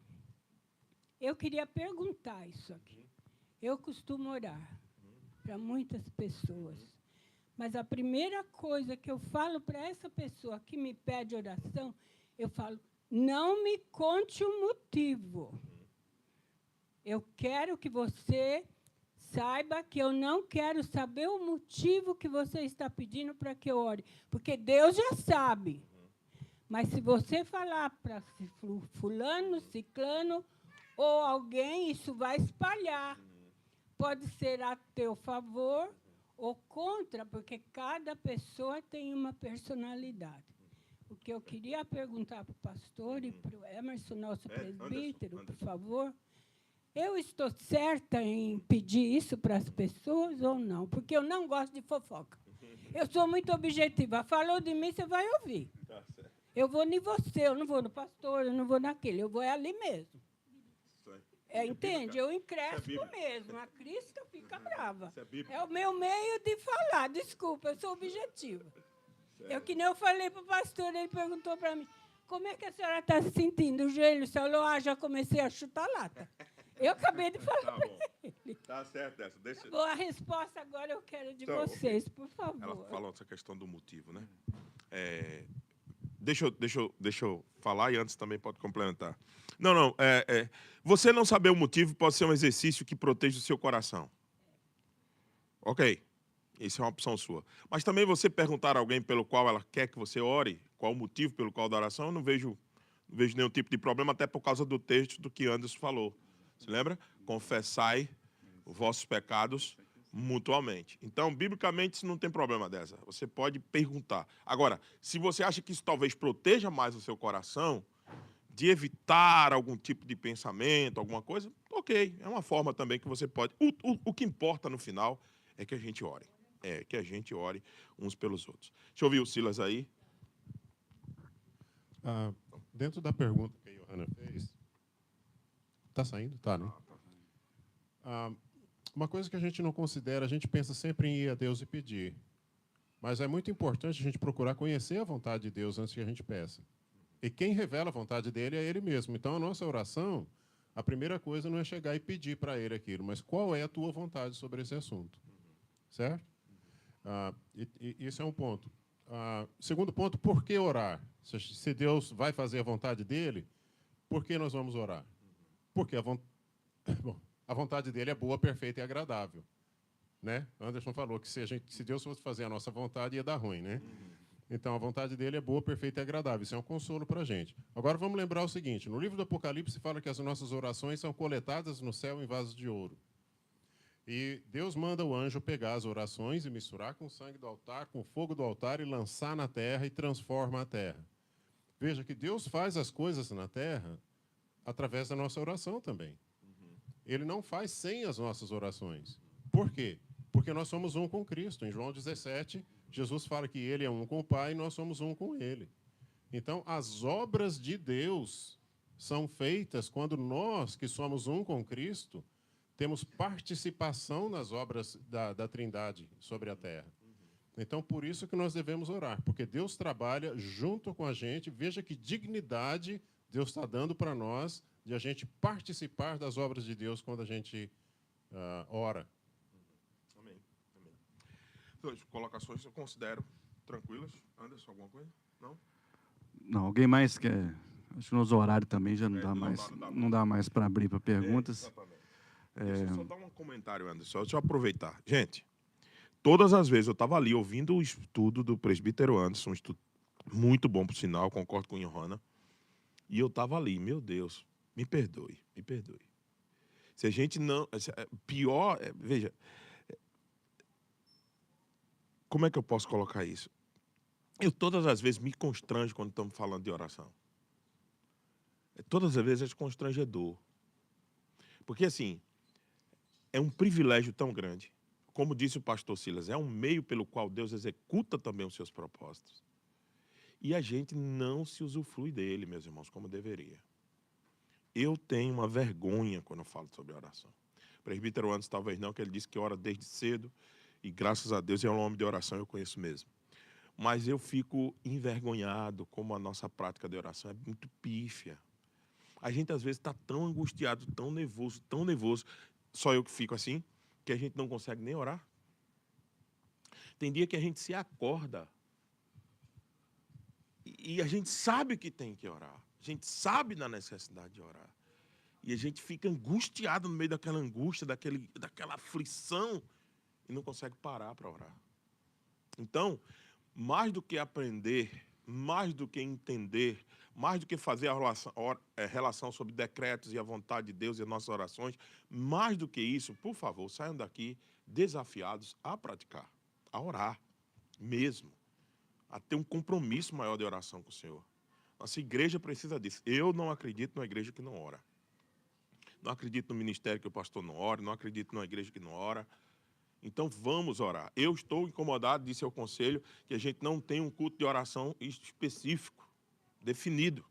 Eu queria perguntar isso aqui. Eu costumo orar para muitas pessoas. Mas a primeira coisa que eu falo para essa pessoa que me pede oração, eu falo, não me conte o motivo. Eu quero que você saiba que eu não quero saber o motivo que você está pedindo para que eu ore, porque Deus já sabe. Mas se você falar para fulano, ciclano, ou alguém, isso vai espalhar. Pode ser a teu favor ou contra, porque cada pessoa tem uma personalidade. O que eu queria perguntar para o pastor e para o Emerson, nosso presbítero, Anderson. por favor, eu estou certa em pedir isso para as pessoas ou não? Porque eu não gosto de fofoca. Eu sou muito objetiva. Falou de mim, você vai ouvir. Tá certo. Eu vou em você, eu não vou no pastor, eu não vou naquele, eu vou ali mesmo. Isso aí. Entende? Eu encrespo Bíblia. mesmo. A Cristo fica brava. Isso é bíblico. É o meu meio de falar. Desculpa, eu sou objetiva. Eu que nem eu falei para o pastor, ele perguntou para mim, como é que a senhora está se sentindo? O joelho, você falou, já comecei a chutar lata. Eu acabei de falar Tá para bom. ele. Tá certo essa. Deixa... Bom, a resposta agora eu quero de Então, vocês, por favor. Ela falou essa questão do motivo, né? Deixa eu falar e antes também pode complementar. Não. Você não saber o motivo pode ser um exercício que proteja o seu coração. Ok. Isso é uma opção sua. Mas também você perguntar a alguém pelo qual ela quer que você ore, qual o motivo pelo qual da oração, eu não vejo nenhum tipo de problema, até por causa do texto do que Anderson falou. Você lembra? Confessai os vossos pecados mutuamente. Então, biblicamente, isso não tem problema dessa. Você pode perguntar. Agora, se você acha que isso talvez proteja mais o seu coração, de evitar algum tipo de pensamento, alguma coisa, ok. É uma forma também que você pode... O que importa no final é que a gente ore. Que a gente ore uns pelos outros. Deixa eu ouvir o Silas aí. Dentro da pergunta que a Johanna fez... Está saindo? Tá, né? Uma coisa que a gente não considera, a gente pensa sempre em ir a Deus e pedir. Mas é muito importante a gente procurar conhecer a vontade de Deus antes que a gente peça. E quem revela a vontade dele é Ele mesmo. Então, a nossa oração, a primeira coisa não é chegar e pedir para Ele aquilo, mas qual é a tua vontade sobre esse assunto. Certo? Isso é um ponto. Segundo ponto, por que orar? Se Deus vai fazer a vontade dele, por que nós vamos orar? Porque a vontade dele é boa, perfeita e agradável. Né? Anderson falou que se Deus fosse fazer a nossa vontade, ia dar ruim. Né? Então, a vontade dele é boa, perfeita e agradável. Isso é um consolo para a gente. Agora, vamos lembrar o seguinte. No livro do Apocalipse, fala que as nossas orações são coletadas no céu em vasos de ouro. E Deus manda o anjo pegar as orações e misturar com o sangue do altar, com o fogo do altar e lançar na terra e transforma a terra. Veja que Deus faz as coisas na terra através da nossa oração também. Ele não faz sem as nossas orações. Por quê? Porque nós somos um com Cristo. Em João 17, Jesus fala que Ele é um com o Pai e nós somos um com Ele. Então, as obras de Deus são feitas quando nós, que somos um com Cristo, temos participação nas obras da Trindade sobre a terra. Então, por isso que nós devemos orar, porque Deus trabalha junto com a gente. Veja que dignidade Deus está dando para nós de a gente participar das obras de Deus quando a gente ora. Amém. Então, as colocações eu considero tranquilas. Anderson, alguma coisa? Não? Não, alguém mais quer? Acho que nos horários também já não dá mais para abrir para perguntas. Exatamente. Deixa eu só dar um comentário, Anderson. Deixa eu aproveitar. Gente, todas as vezes eu estava ali ouvindo o estudo do presbítero Anderson, um estudo muito bom, por sinal, concordo com a Johanna, e eu estava ali, meu Deus, me perdoe. Se a gente não... Pior... Veja, como é que eu posso colocar isso? Eu todas as vezes me constranjo quando estamos falando de oração. Todas as vezes é constrangedor. Porque, assim, é um privilégio tão grande. Como disse o pastor Silas, é um meio pelo qual Deus executa também os seus propósitos. E a gente não se usufrui dele, meus irmãos, como deveria. Eu tenho uma vergonha quando eu falo sobre oração. O presbítero Anderson talvez não, que ele disse que ora desde cedo, e graças a Deus é um homem de oração, eu conheço mesmo. Mas eu fico envergonhado como a nossa prática de oração é muito pífia. A gente, às vezes, está tão angustiado, tão nervoso, só eu que fico assim, que a gente não consegue nem orar. Tem dia que a gente se acorda e a gente sabe que tem que orar. A gente sabe da necessidade de orar. E a gente fica angustiado no meio daquela angústia, daquela aflição, e não consegue parar para orar. Então, mais do que aprender, mais do que entender, mais do que fazer a relação sobre decretos e a vontade de Deus e as nossas orações, mais do que isso, por favor, saiam daqui desafiados a praticar, a orar mesmo, a ter um compromisso maior de oração com o Senhor. Nossa igreja precisa disso. Eu não acredito numa igreja que não ora. Não acredito no ministério que o pastor não ora, não acredito numa igreja que não ora. Então vamos orar. Eu estou incomodado, disse ao conselho, que a gente não tem um culto de oração específico, definido.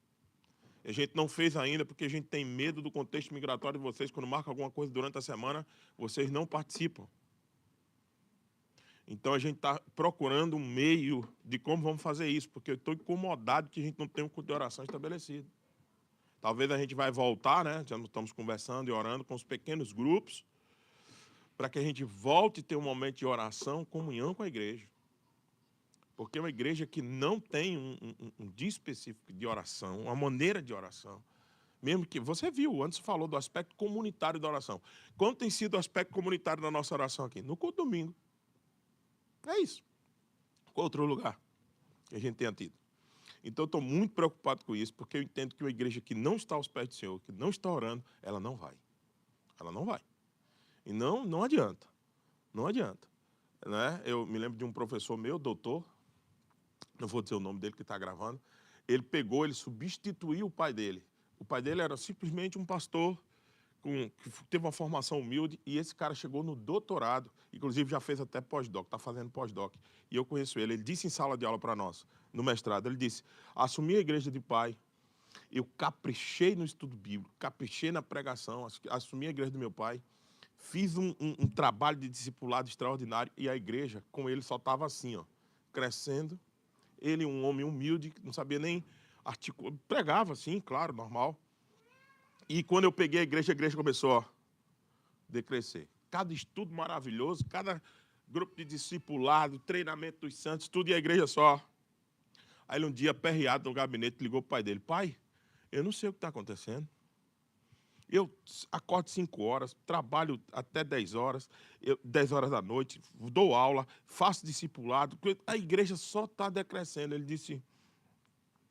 A gente não fez ainda porque a gente tem medo do contexto migratório de vocês. Quando marca alguma coisa durante a semana, vocês não participam. Então a gente está procurando um meio de como vamos fazer isso, porque eu estou incomodado que a gente não tem um culto de oração estabelecido. Talvez a gente vai voltar, né? Já estamos conversando e orando com os pequenos grupos, para que a gente volte a ter um momento de oração, comunhão com a igreja. Porque é uma igreja que não tem um dia específico de oração, uma maneira de oração. Mesmo que, você viu, antes falou do aspecto comunitário da oração. Quando tem sido o aspecto comunitário da nossa oração aqui? No culto domingo. É isso. Qual outro lugar que a gente tenha tido? Então, eu estou muito preocupado com isso, porque eu entendo que uma igreja que não está aos pés do Senhor, que não está orando, ela não vai. Ela não vai. E não adianta. Não adianta. Né? Eu me lembro de um professor meu, doutor, não vou dizer o nome dele que está gravando, ele substituiu o pai dele. O pai dele era simplesmente um pastor que teve uma formação humilde, e esse cara chegou no doutorado, inclusive já fez até pós-doc, está fazendo pós-doc. E eu conheço ele disse em sala de aula para nós, no mestrado, ele disse, assumi a igreja de pai, eu caprichei no estudo bíblico, caprichei na pregação, assumi a igreja do meu pai, fiz um trabalho de discipulado extraordinário, e a igreja com ele só estava assim, ó, crescendo. Ele, um homem humilde, não sabia nem articular, pregava assim, claro, normal. E quando eu peguei a igreja começou a decrescer. Cada estudo maravilhoso, cada grupo de discipulado, treinamento dos santos, tudo, e a igreja só. Aí ele um dia, aperreado no gabinete, ligou para o pai dele. Pai, eu não sei o que está acontecendo. Eu acordo 5 horas, trabalho até 10 horas, 10 horas da noite, dou aula, faço discipulado, a igreja só está decrescendo. Ele disse,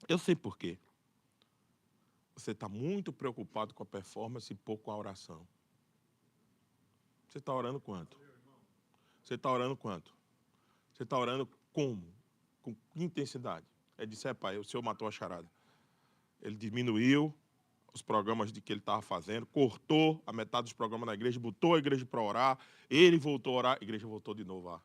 eu sei por quê. Você está muito preocupado com a performance e pouco com a oração. Você está orando quanto? Você está orando quanto? Você está orando como? Com que intensidade? Ele disse, pai, o senhor matou a charada. Ele diminuiu os programas que ele estava fazendo, cortou a metade dos programas na igreja, botou a igreja para orar, ele voltou a orar, a igreja voltou de novo a